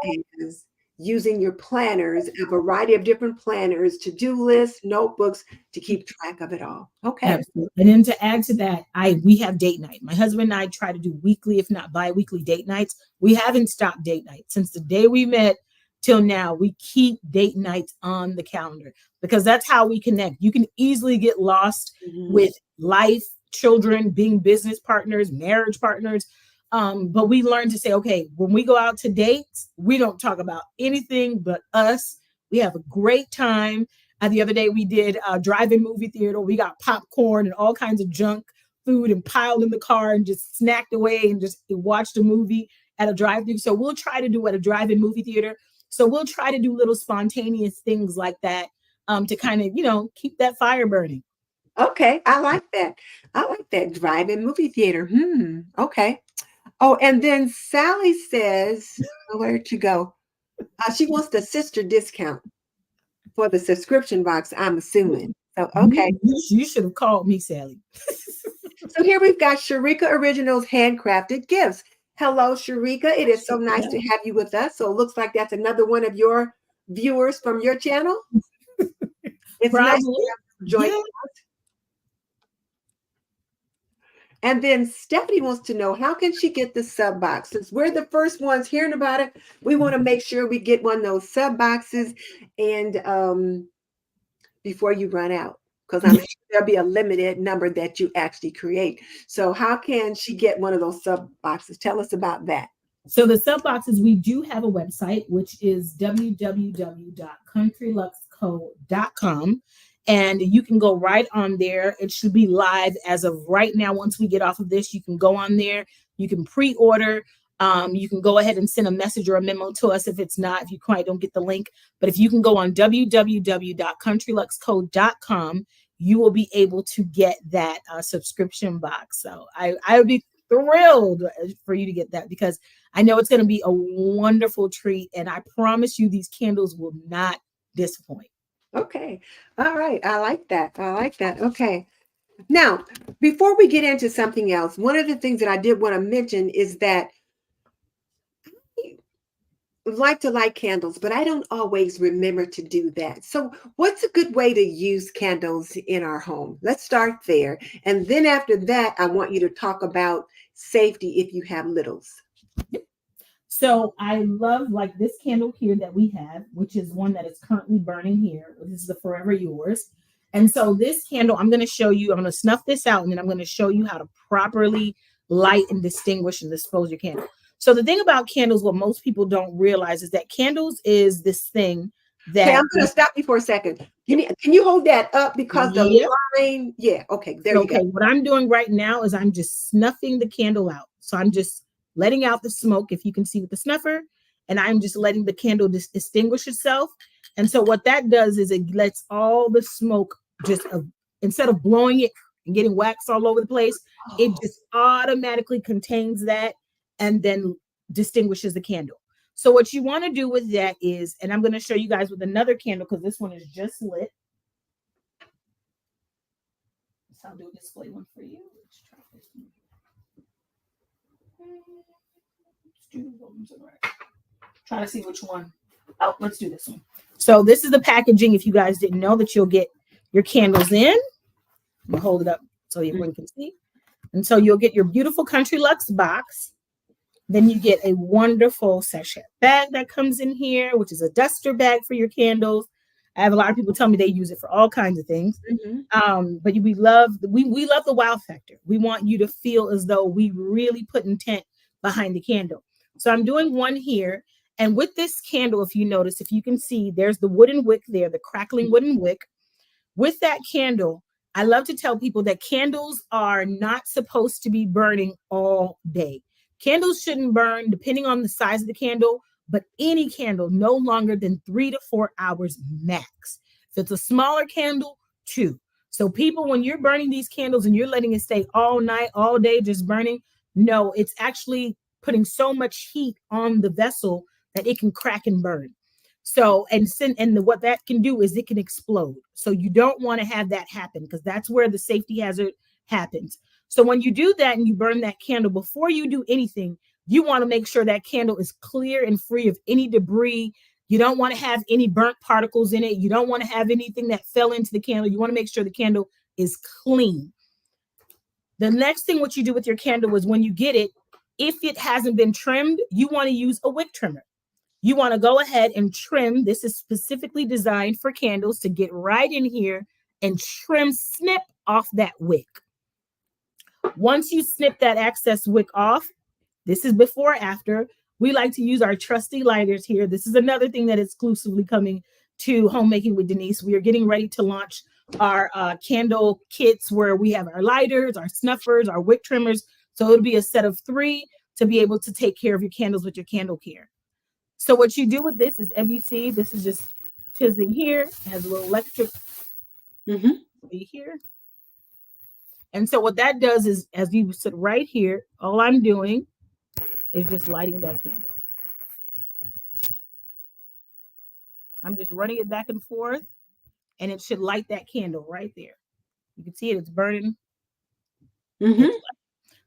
Speaker 1: as using your planners, a variety of different planners, to-do lists, notebooks, to keep track of it all. Okay.
Speaker 2: Absolutely. And then to add to that, we have date night. My husband and I try to do weekly, if not bi-weekly date nights. We haven't stopped date night since the day we met till now. We keep date nights on the calendar because that's how we connect. You can easily get lost with life, children, being business partners, marriage partners. But we learned to say, okay, when we go out to dates, we don't talk about anything but us. We have a great time. The other day we did a drive-in movie theater. We got popcorn and all kinds of junk food and piled in the car and just snacked away and just watched a movie at a drive-thru. So we'll try to do at a drive-in movie theater. So we'll try to do little spontaneous things like that to kind of, keep that fire burning.
Speaker 1: Okay, I like that. I like that, drive-in movie theater. Okay. Oh, and then Sally says, where'd you go? She wants the sister discount for the subscription box, I'm assuming. So, okay.
Speaker 2: You should have called me, Sally.
Speaker 1: So here we've got Sharika Originals Handcrafted Gifts. Hello, Sharika. It is so nice to have you with us. So it looks like that's another one of your viewers from your channel. It's nice to
Speaker 2: Probably.
Speaker 1: have you join us. And then Stephanie wants to know, how can she get the sub box? Since we're the first ones hearing about it, we want to make sure we get one of those sub boxes and before you run out, because I'm sure there'll be a limited number that you actually create. So how can she get one of those sub boxes? Tell us about that.
Speaker 2: So the sub boxes, we do have a website, which is www.countryluxco.com. And you can go right on there. It should be live as of right now. Once we get off of this, you can go on there. You can pre-order. You can go ahead and send a message or a memo to us if you quite don't get the link. But if you can go on www.countryluxco.com, you will be able to get that subscription box. So I would be thrilled for you to get that because I know it's going to be a wonderful treat. And I promise you these candles will not disappoint.
Speaker 1: Okay. All right. I like that. I like that. Okay. Now, before we get into something else, one of the things that I did want to mention is that I like to light candles, but I don't always remember to do that. So what's a good way to use candles in our home? Let's start there. And then after that, I want you to talk about safety if you have littles.
Speaker 2: So I love like this candle here that we have, which is one that is currently burning here. This is the Forever Yours. And so this candle, I'm going to show you, I'm going to snuff this out and then I'm going to show you how to properly light and distinguish and dispose your candle. So the thing about candles, what most people don't realize is that candles is this thing that—
Speaker 1: Okay, I'm going to stop you for a second. Can you hold that up because the line? Yeah. Okay. There you go.
Speaker 2: Okay. What I'm doing right now is I'm just snuffing the candle out. So I'm just letting out the smoke, if you can see with the snuffer, and I'm just letting the candle distinguish itself. And so what that does is it lets all the smoke just, instead of blowing it and getting wax all over the place, it just automatically contains that and then distinguishes the candle. So what you want to do with that is, and I'm going to show you guys with another candle because this one is just lit. So I'll do a display one for you. Let's try this one. Try to see which one. Oh, let's do this one. So this is the packaging. If you guys didn't know, that you'll get your candles in. I'm gonna hold it up so everyone can see. And so you'll get your beautiful Country Luxe box. Then you get a wonderful sachet bag that comes in here, which is a duster bag for your candles. I have a lot of people tell me they use it for all kinds of things.
Speaker 1: Mm-hmm.
Speaker 2: But we love the wow factor. We want you to feel as though we really put intent behind the candle. So I'm doing one here. And with this candle, if you notice, if you can see, there's the wooden wick there, the crackling wooden wick. With that candle, I love to tell people that candles are not supposed to be burning all day. Candles shouldn't burn, depending on the size of the candle, but any candle no longer than 3 to 4 hours max. If it's a smaller candle, 2. So people, when you're burning these candles and you're letting it stay all night, all day, just burning, no, it's actually putting so much heat on the vessel that it can crack and burn. So, what that can do is it can explode. So you don't want to have that happen because that's where the safety hazard happens. So when you do that and you burn that candle, before you do anything, you want to make sure that candle is clear and free of any debris. You don't want to have any burnt particles in it. You don't want to have anything that fell into the candle. You want to make sure the candle is clean. The next thing what you do with your candle is when you get it, if it hasn't been trimmed, you want to use a wick trimmer. You want to go ahead and trim. This is specifically designed for candles to get right in here and snip off that wick. Once you snip that excess wick off, this is before or after. We like to use our trusty lighters here. This is another thing that is exclusively coming to Homemaking with Denise. We are getting ready to launch our candle kits where we have our lighters, our snuffers, our wick trimmers. So it'll be a set of 3 to be able to take care of your candles with your candle care. So what you do with this is, as you see, this is just tizzling here. It has a little electric here. And so what that does is, as you sit right here, all I'm doing is just lighting that candle. I'm just running it back and forth, and it should light that candle right there. You can see it, it's burning.
Speaker 1: Mm-hmm.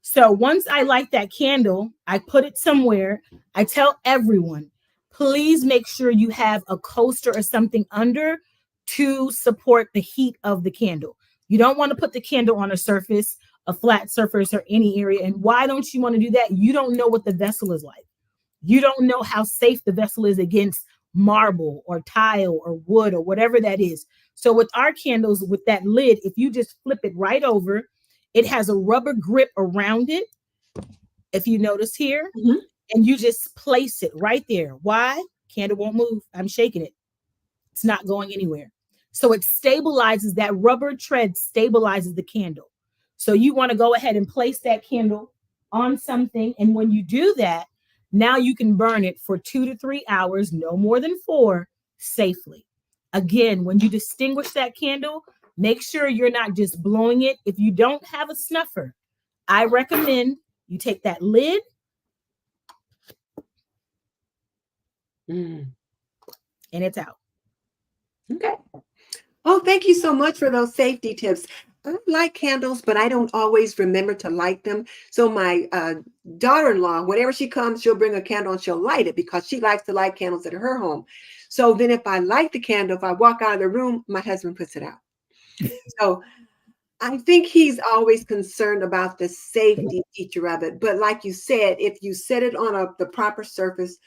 Speaker 2: So once I light that candle, I put it somewhere. I tell everyone, please make sure you have a coaster or something under to support the heat of the candle. You don't want to put the candle on a surface, a flat surface or any area. And why don't you want to do that? You don't know what the vessel is like. You don't know how safe the vessel is against marble or tile or wood or whatever that is. So with our candles, with that lid, if you just flip it right over, it has a rubber grip around it. If you notice here, and you just place it right there. Why? Candle won't move. I'm shaking it. It's not going anywhere. So it stabilizes, that rubber tread stabilizes the candle. So you want to go ahead and place that candle on something. And when you do that, now you can burn it for 2 to 3 hours, no more than 4, safely. Again, when you distinguish that candle, make sure you're not just blowing it. If you don't have a snuffer, I recommend you take that lid and it's out.
Speaker 1: Okay. Oh, thank you so much for those safety tips. I like candles, but I don't always remember to light them. So my daughter-in-law, whenever she comes, she'll bring a candle and she'll light it because she likes to light candles at her home. So then if I light the candle, if I walk out of the room, my husband puts it out. So I think he's always concerned about the safety feature of it. But like you said, if you set it on the proper surface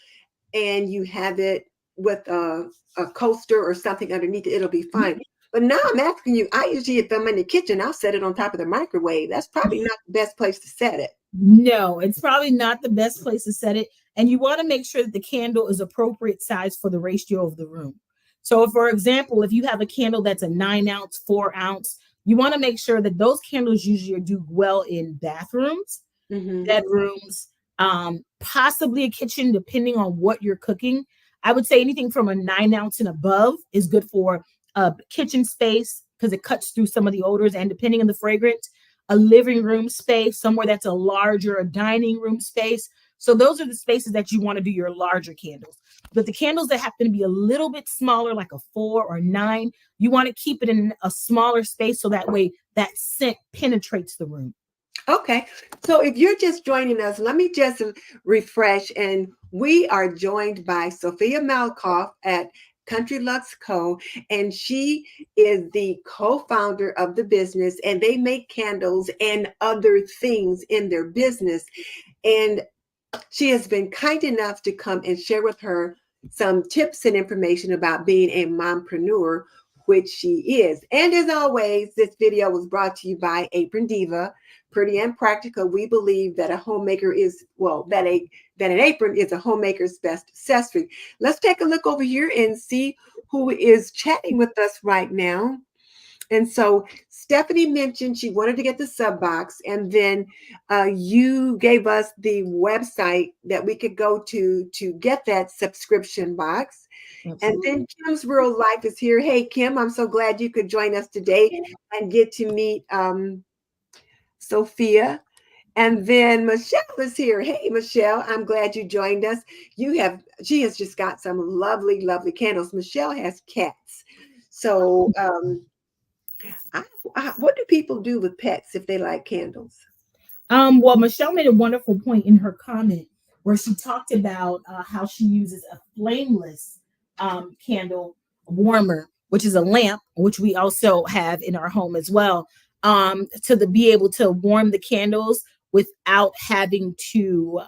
Speaker 1: and you have it with a coaster or something underneath it, it'll be fine. But now I'm asking you, I usually, if I'm in the kitchen, I'll set it on top of the microwave. That's probably not the best place to set it.
Speaker 2: No, it's probably not the best place to set it. And you want to make sure that the candle is appropriate size for the ratio of the room. So for example, if you have a candle that's a 9-ounce, 4-ounce, you want to make sure that those candles usually do well in bathrooms, bedrooms, possibly a kitchen, depending on what you're cooking. I would say anything from a 9-ounce and above is good for a kitchen space because it cuts through some of the odors, and depending on the fragrance, a living room space, somewhere that's a larger, a dining room space. So those are the spaces that you want to do your larger candles. But the candles that happen to be a little bit smaller, like a 4 or 9, you want to keep it in a smaller space so that way that scent penetrates the room.
Speaker 1: Okay. So if you're just joining us, let me just refresh. And we are joined by Sophia Malkoff at Country Lux Co. And she is the co-founder of the business, and they make candles and other things in their business. And she has been kind enough to come and share with her some tips and information about being a mompreneur, which she is. And as always, this video was brought to you by Apron Diva, Pretty and Practical. We believe that a homemaker is, well, that an apron is a homemaker's best accessory. Let's take a look over here and see who is chatting with us right now. And so Stephanie mentioned she wanted to get the sub box, and then you gave us the website that we could go to get that subscription box.
Speaker 2: Absolutely.
Speaker 1: And then Kim's Real Life is here. Hey, Kim, I'm so glad you could join us today and get to meet Sophia. And then Michelle is here. Hey, Michelle, I'm glad you joined us. She has just got some lovely, lovely candles. Michelle has cats. So what do people do with pets if they like candles?
Speaker 2: Well, Michelle made a wonderful point in her comment where she talked about how she uses a flameless candle warmer, which is a lamp, which we also have in our home as well, be able to warm the candles without having to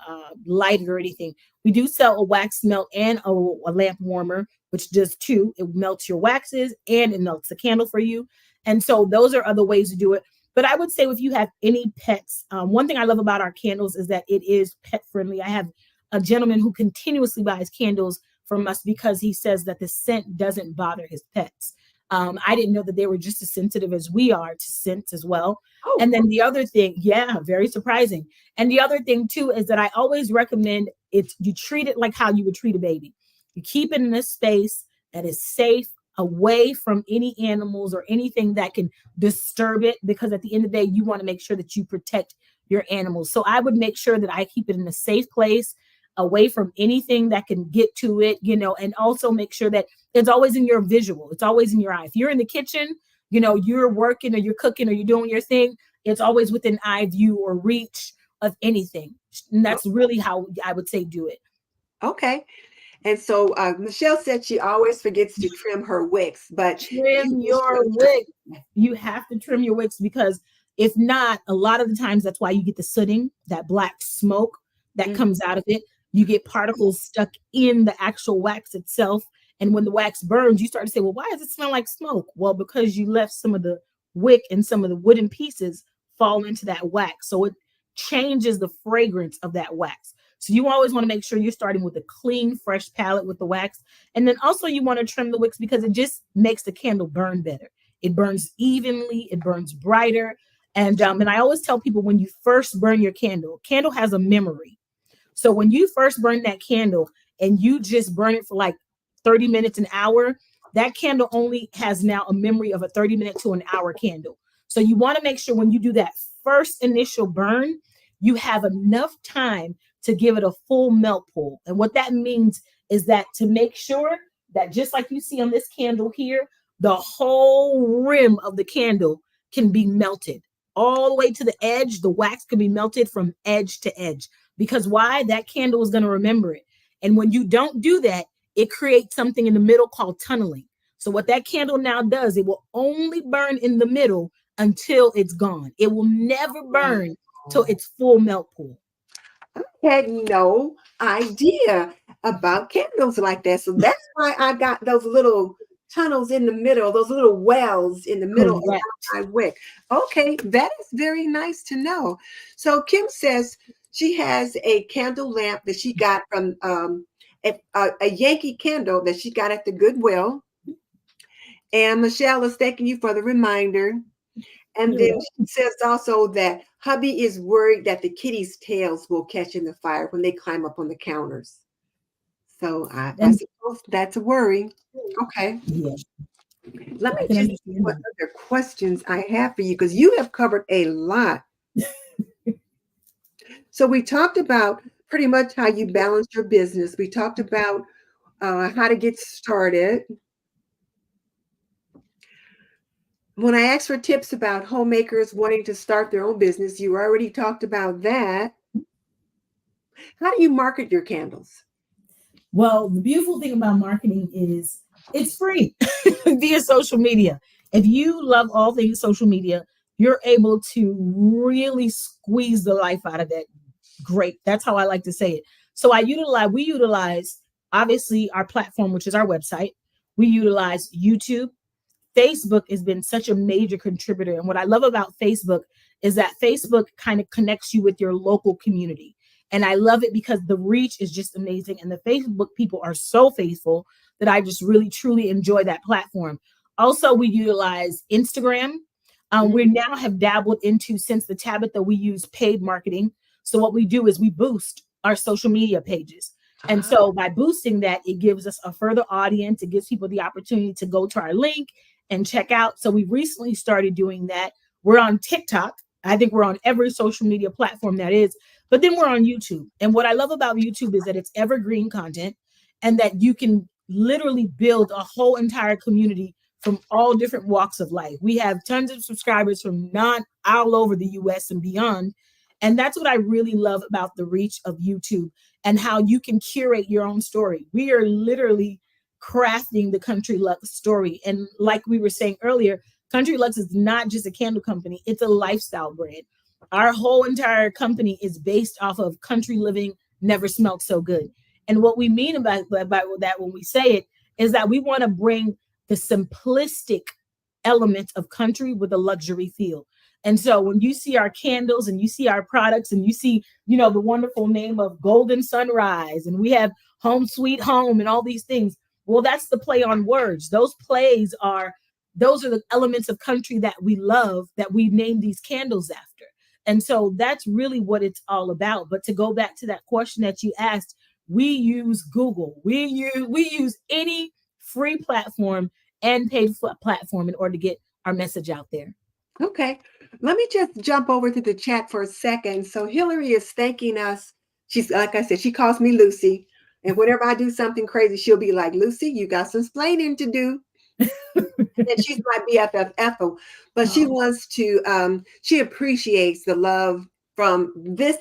Speaker 2: light it or anything. We do sell a wax melt and a lamp warmer, which does two. It melts your waxes and it melts the candle for you. And so those are other ways to do it. But I would say if you have any pets, one thing I love about our candles is that it is pet friendly. I have a gentleman who continuously buys candles from us because he says that the scent doesn't bother his pets. I didn't know that they were just as sensitive as we are to scents as well. Oh. And then the other thing, yeah, very surprising. And the other thing too is that I always recommend you treat it like how you would treat a baby. You keep it in a space that is safe, away from any animals or anything that can disturb it, because at the end of the day, you want to make sure that you protect your animals. So I would make sure that I keep it in a safe place, away from anything that can get to it, and also make sure that it's always in your visual. It's always in your eye. If you're in the kitchen, you're working or you're cooking or you're doing your thing, it's always within eye view or reach of anything. And that's really how I would say do it.
Speaker 1: Okay. And so Michelle said she always forgets to trim her wicks, but
Speaker 2: trim your wick. You have to trim your wicks, because if not, a lot of the times that's why you get the sooting, that black smoke that comes out of it. You get particles stuck in the actual wax itself. And when the wax burns, you start to say, well, why does it smell like smoke? Well, because you left some of the wick and some of the wooden pieces fall into that wax. So it changes the fragrance of that wax. So you always want to make sure you're starting with a clean, fresh palette with the wax. And then also you want to trim the wicks because it just makes the candle burn better. It burns evenly, it burns brighter. And I always tell people, when you first burn your candle has a memory. So when you first burn that candle and you just burn it for like 30 minutes, an hour, that candle only has now a memory of a 30-minute to an hour candle. So you want to make sure when you do that first initial burn, you have enough time to give it a full melt pool. And what that means is that to make sure that, just like you see on this candle here, the whole rim of the candle can be melted all the way to the edge. The wax can be melted from edge to edge. Because why? That candle is going to remember it. And when you don't do that, it creates something in the middle called tunneling. So what that candle now does, it will only burn in the middle until it's gone. It will never burn till it's full melt pool.
Speaker 1: I had no idea about candles like that. So that's why I got those little tunnels in the middle, those little wells in the middle of my wick. Okay, that is very nice to know. So Kim says she has a candle lamp that she got from a Yankee candle that she got at the Goodwill. And Michelle is thanking you for the reminder. And then she says also that hubby is worried that the kitties' tails will catch in the fire when they climb up on the counters. So I suppose that's a worry. Okay.
Speaker 2: Yeah.
Speaker 1: Let me just see what other questions I have for you, because you have covered a lot. So we talked about pretty much how you balance your business. We talked about how to get started. When I asked for tips about homemakers wanting to start their own business, you already talked about that. How do you market your candles?
Speaker 2: Well, the beautiful thing about marketing is It's free via social media. If you love all things social media, you're able to really squeeze the life out of that. Great. That's how I like to say it. So we utilize obviously our platform, which is our website. We utilize YouTube. Facebook has been such a major contributor. And what I love about Facebook is that Facebook kind of connects you with your local community. And I love it because the reach is just amazing. And the Facebook people are so faithful that I just really, truly enjoy that platform. Also, we utilize Instagram. We now have dabbled into, since the Tabitha, we use paid marketing. So what we do is we boost our social media pages. And so by boosting that, it gives us a further audience. It gives people the opportunity to go to our link and check out. So we recently started doing that. We're on TikTok. I think we're on every social media platform that is, but then we're on YouTube. And what I love about YouTube is that it's evergreen content and that you can literally build a whole entire community from all different walks of life. We have tons of subscribers from not all over the US and beyond. And that's what I really love about the reach of YouTube and how you can curate your own story. We are literally crafting the Country Lux story. And like we were saying earlier, Country Lux is not just a candle company, it's a lifestyle brand. Our whole entire company is based off of country living, never smelled so good. And what we mean about that when we say it is that we want to bring the simplistic element of country with a luxury feel. And so when you see our candles and you see our products and you see, the wonderful name of Golden Sunrise and we have Home Sweet Home and all these things, well, that's the play on words. Those are the elements of country that we love that we name these candles after. And so that's really what it's all about. But to go back to that question that you asked, we use Google. We use any free platform and paid platform in order to get our message out there.
Speaker 1: Okay. Let me just jump over to the chat for a second. So Hillary is thanking us. She's, like I said, she calls me Lucy. And whenever I do something crazy, she'll be like, Lucy, you got some explaining to do. And she's my BFF Ethel. But she wants to, she appreciates the love from this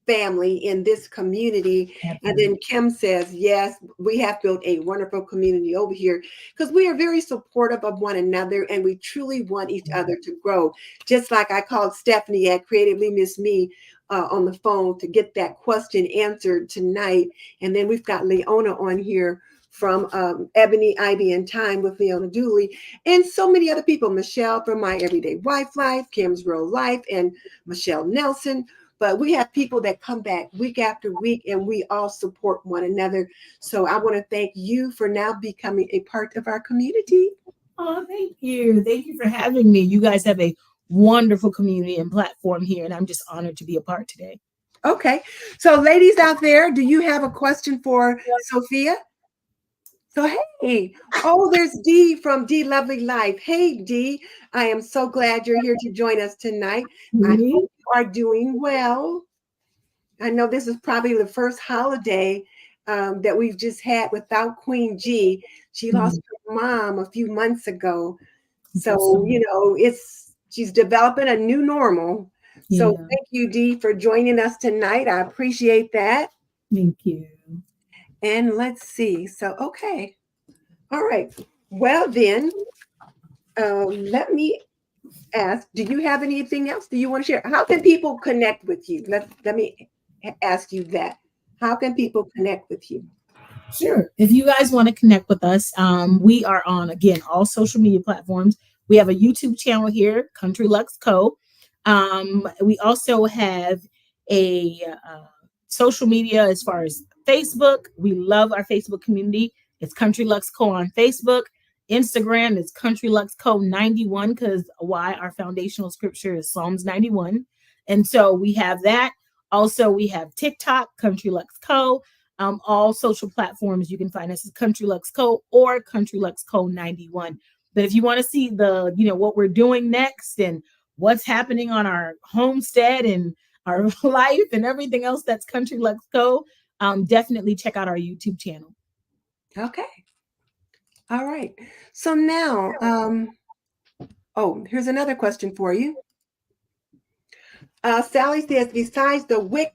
Speaker 1: family in this community. And then Kim says, yes, we have built a wonderful community over here because we are very supportive of one another and we truly want each other to grow. Just like I called Stephanie at Creatively Miss Me on the phone to get that question answered tonight. And then we've got Leona on here from Ebony, Ivy, and Time with Leona Dooley, and so many other people. Michelle from My Everyday Wife Life, Kim's Real Life, and Michelle Nelson. But we have people that come back week after week and we all support one another. So I want to thank you for now becoming a part of our community.
Speaker 2: Oh, thank you. Thank you for having me. You guys have a wonderful community and platform here, and I'm just honored to be a part today.
Speaker 1: Okay. So ladies out there, do you have a question for Sophia? So, hey, there's Dee from Dee Lovely Life. Hey, Dee, I am so glad you're here to join us tonight. I hope you are doing well. I know this is probably the first holiday that we've just had without Queen G. She lost her mom a few months ago. So, she's developing a new normal. So thank you, Dee, for joining us tonight. I appreciate that.
Speaker 2: Thank you.
Speaker 1: And let's see. So, okay. All right. Well, then, let me ask, do you have anything else? Do you want to share? How can people connect with you? Let me ask you that. How can people connect with you?
Speaker 2: Sure. If you guys want to connect with us, we are on, again, all social media platforms. We have a YouTube channel here, Country Lux Co. We also have a social media as far as Facebook. We love our Facebook community. It's Country Lux Co on Facebook. Instagram is Country Lux Co 91 because why our foundational scripture is Psalms 91. And so we have that. Also, we have TikTok, Country Lux Co. All social platforms you can find us as Country Lux Co or Country Lux Co 91. But if you want to see the, what we're doing next and what's happening on our homestead and our life and everything else that's Country Lux Co, definitely check out our YouTube channel.
Speaker 1: Okay. All right. So now, here's another question for you. Sally says, besides the wick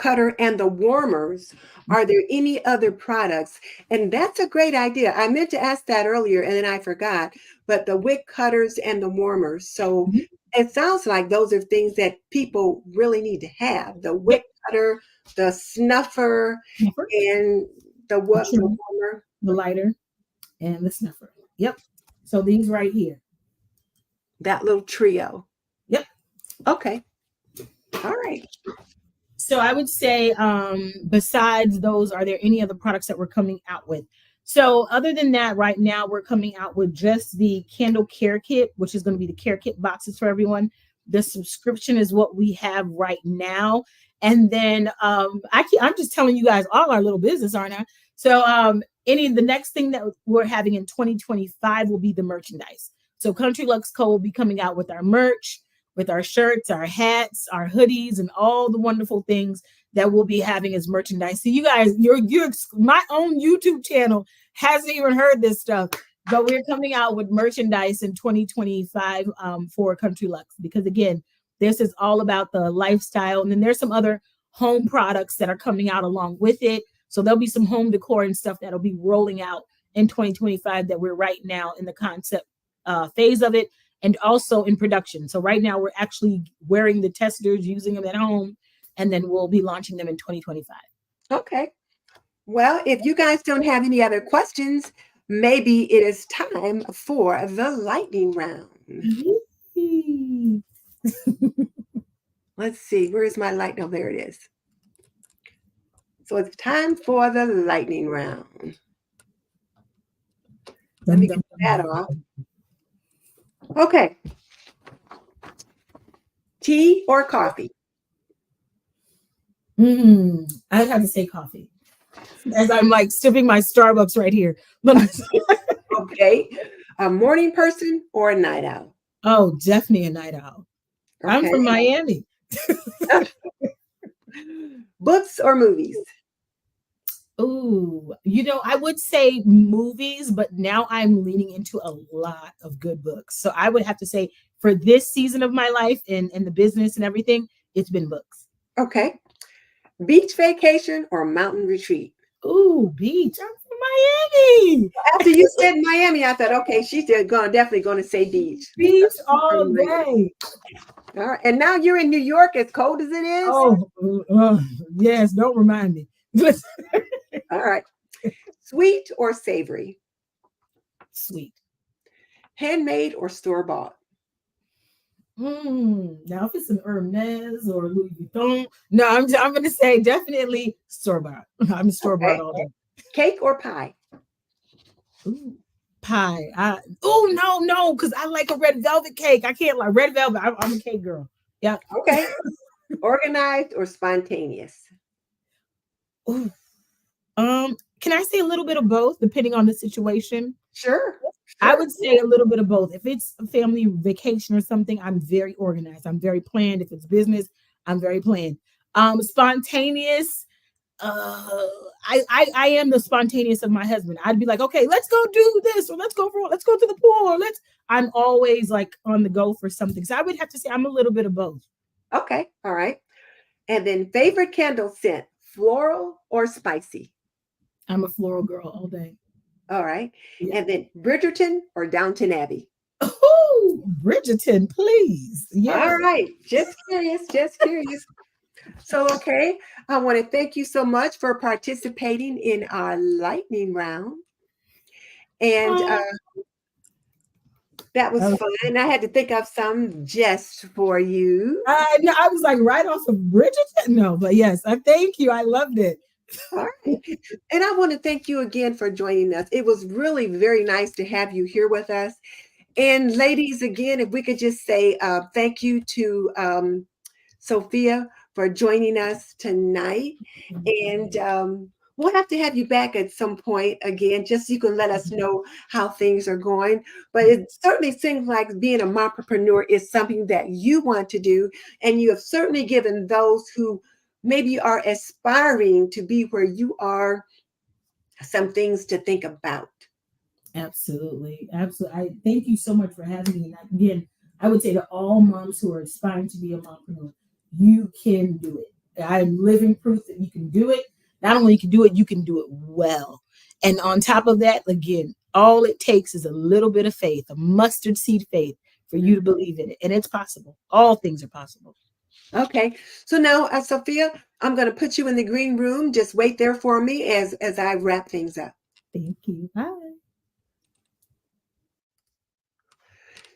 Speaker 1: cutter and the warmers, are there any other products? And that's a great idea. I meant to ask that earlier and then I forgot, but the wick cutters and the warmers. So
Speaker 2: Mhm.
Speaker 1: it sounds like those are things that people really need to have. The
Speaker 2: Yep.
Speaker 1: wick cutter, the snuffer,
Speaker 2: Snuffer,
Speaker 1: and
Speaker 2: the
Speaker 1: the
Speaker 2: trim,
Speaker 1: warmer.
Speaker 2: the lighter, and the snuffer. Yep. So these right here.
Speaker 1: That little trio.
Speaker 2: Yep.
Speaker 1: Okay. All right.
Speaker 2: So I would say, besides those, are there any other products that we're coming out with? So other than that, right now we're coming out with just the candle care kit, which is going to be the care kit boxes for everyone. The subscription is what we have right now. And then I'm just telling you guys all our little business, aren't I? So the next thing that we're having in 2025 will be the merchandise. So Country Lux Co. will be coming out with our merch, with our shirts, our hats, our hoodies, and all the wonderful things that we'll be having as merchandise. So you guys, my own YouTube channel hasn't even heard this stuff, but we're coming out with merchandise in 2025 for Country Lux, because again, this is all about the lifestyle. And then there's some other home products that are coming out along with it. So there'll be some home decor and stuff that'll be rolling out in 2025 that we're right now in the concept phase of it, and also in production. So right now we're actually wearing the testers, using them at home, and then we'll be launching them in 2025.
Speaker 1: Okay. Well, if you guys don't have any other questions, maybe it is time for the lightning round.
Speaker 2: Yee.
Speaker 1: Let's see, where is my light? Oh, there it is. So it's time for the lightning round. Let me get that off. Okay. Tea or coffee?
Speaker 2: I'd have to say coffee, as I'm like sipping my Starbucks right here.
Speaker 1: Okay. A morning person or a night owl?
Speaker 2: Oh, definitely a night owl. I'm
Speaker 1: Okay.
Speaker 2: from Miami.
Speaker 1: Books or movies?
Speaker 2: Ooh, I would say movies, but now I'm leaning into a lot of good books. So I would have to say, for this season of my life and the business and everything, it's been books.
Speaker 1: Okay. Beach vacation or mountain retreat?
Speaker 2: Ooh, beach. I'm from Miami.
Speaker 1: After you said Miami, I thought, okay, she's definitely going to say beach.
Speaker 2: Beach all day.
Speaker 1: All right. And now you're in New York, as cold as it is.
Speaker 2: Oh, yes. Don't remind me.
Speaker 1: All right. Sweet or savory?
Speaker 2: Sweet.
Speaker 1: Handmade or store-bought?
Speaker 2: Now, if it's an Hermes or Louis Vuitton, no, I'm going to say definitely store-bought. I'm store-bought all day.
Speaker 1: Cake or pie?
Speaker 2: Ooh, pie. No, because I like a red velvet cake. I can't like red velvet. I'm a cake girl. Yeah.
Speaker 1: Okay. Organized or spontaneous?
Speaker 2: Ooh. Can I say a little bit of both, depending on the situation?
Speaker 1: Sure.
Speaker 2: I would say a little bit of both. If it's a family vacation or something, I'm very organized. I'm very planned. If it's business, I'm very planned. Spontaneous. I am the spontaneous of my husband. I'd be like, okay, let's go do this, or let's go to the pool, or I'm always like on the go for something. So I would have to say I'm a little bit of both.
Speaker 1: Okay. All right. And then favorite candle scent, floral or spicy?
Speaker 2: I'm a floral girl all day.
Speaker 1: All right.
Speaker 2: Yeah.
Speaker 1: And then Bridgerton or Downton Abbey?
Speaker 2: Oh, Bridgerton, please. Yeah.
Speaker 1: All right. Just curious. So, okay. I want to thank you so much for participating in our lightning round. And that was fun. I had to think of some just for you.
Speaker 2: No, I was like right off of Bridgerton. No, but yes, I thank you. I loved it.
Speaker 1: All right. And I want to thank you again for joining us. It was really very nice to have you here with us. And ladies, again, if we could just say thank you to Sophia for joining us tonight. And we'll have to have you back at some point again, just so you can let us know how things are going. But it certainly seems like being a mompreneur is something that you want to do. And you have certainly given those who maybe are aspiring to be where you are some things to think about.
Speaker 2: Absolutely. I thank you so much for having me. And again, I would say to all moms who are aspiring to be a mompreneur, you can do it. I am living proof that you can do it. Not only you can do it, you can do it well. And on top of that, again, all it takes is a little bit of faith, a mustard seed faith for you to believe in it. And it's possible. All things are possible.
Speaker 1: Okay. So now, Sophia, I'm going to put you in the green room. Just wait there for me as I wrap things up.
Speaker 2: Thank you. Bye.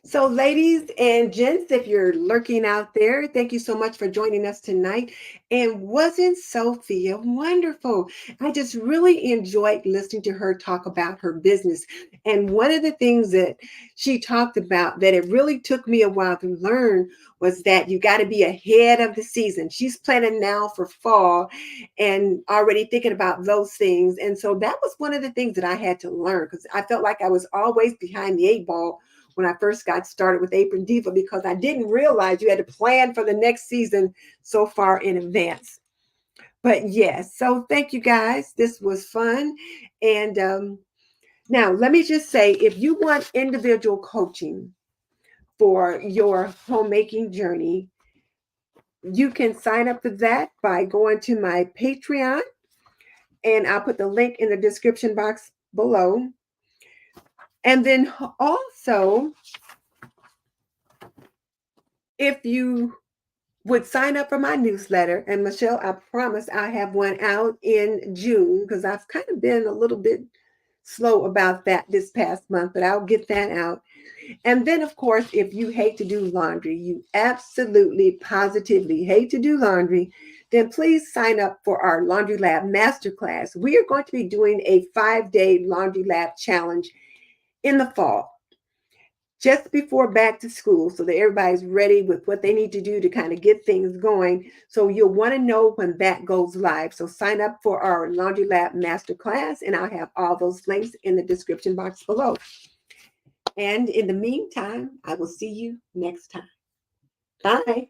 Speaker 1: So, ladies and gents, if you're lurking out there, thank you so much for joining us tonight. And wasn't Sophia wonderful? I just really enjoyed listening to her talk about her business. And one of the things that she talked about that it really took me a while to learn was that you got to be ahead of the season. She's planning now for fall and already thinking about those things. And so that was one of the things that I had to learn because I felt like I was always behind the eight ball when I first got started with Apron Diva because I didn't realize you had to plan for the next season so far in advance. But yes, so thank you guys. This was fun. And now let me just say, if you want individual coaching for your homemaking journey, you can sign up for that by going to my Patreon. And I'll put the link in the description box below. And then also, if you would sign up for my newsletter, and Michelle, I promise I'll have one out in June because I've kind of been a little bit slow about that this past month, but I'll get that out. And then, of course, if you hate to do laundry, you absolutely, positively hate to do laundry, then please sign up for our Laundry Lab Masterclass. We are going to be doing a 5-day Laundry Lab challenge in the fall, just before back to school, so that everybody's ready with what they need to do to kind of get things going. So you'll want to know when that goes live. So sign up for our Laundry Lab Masterclass, and I'll have all those links in the description box below. And in the meantime, I will see you next time. Bye.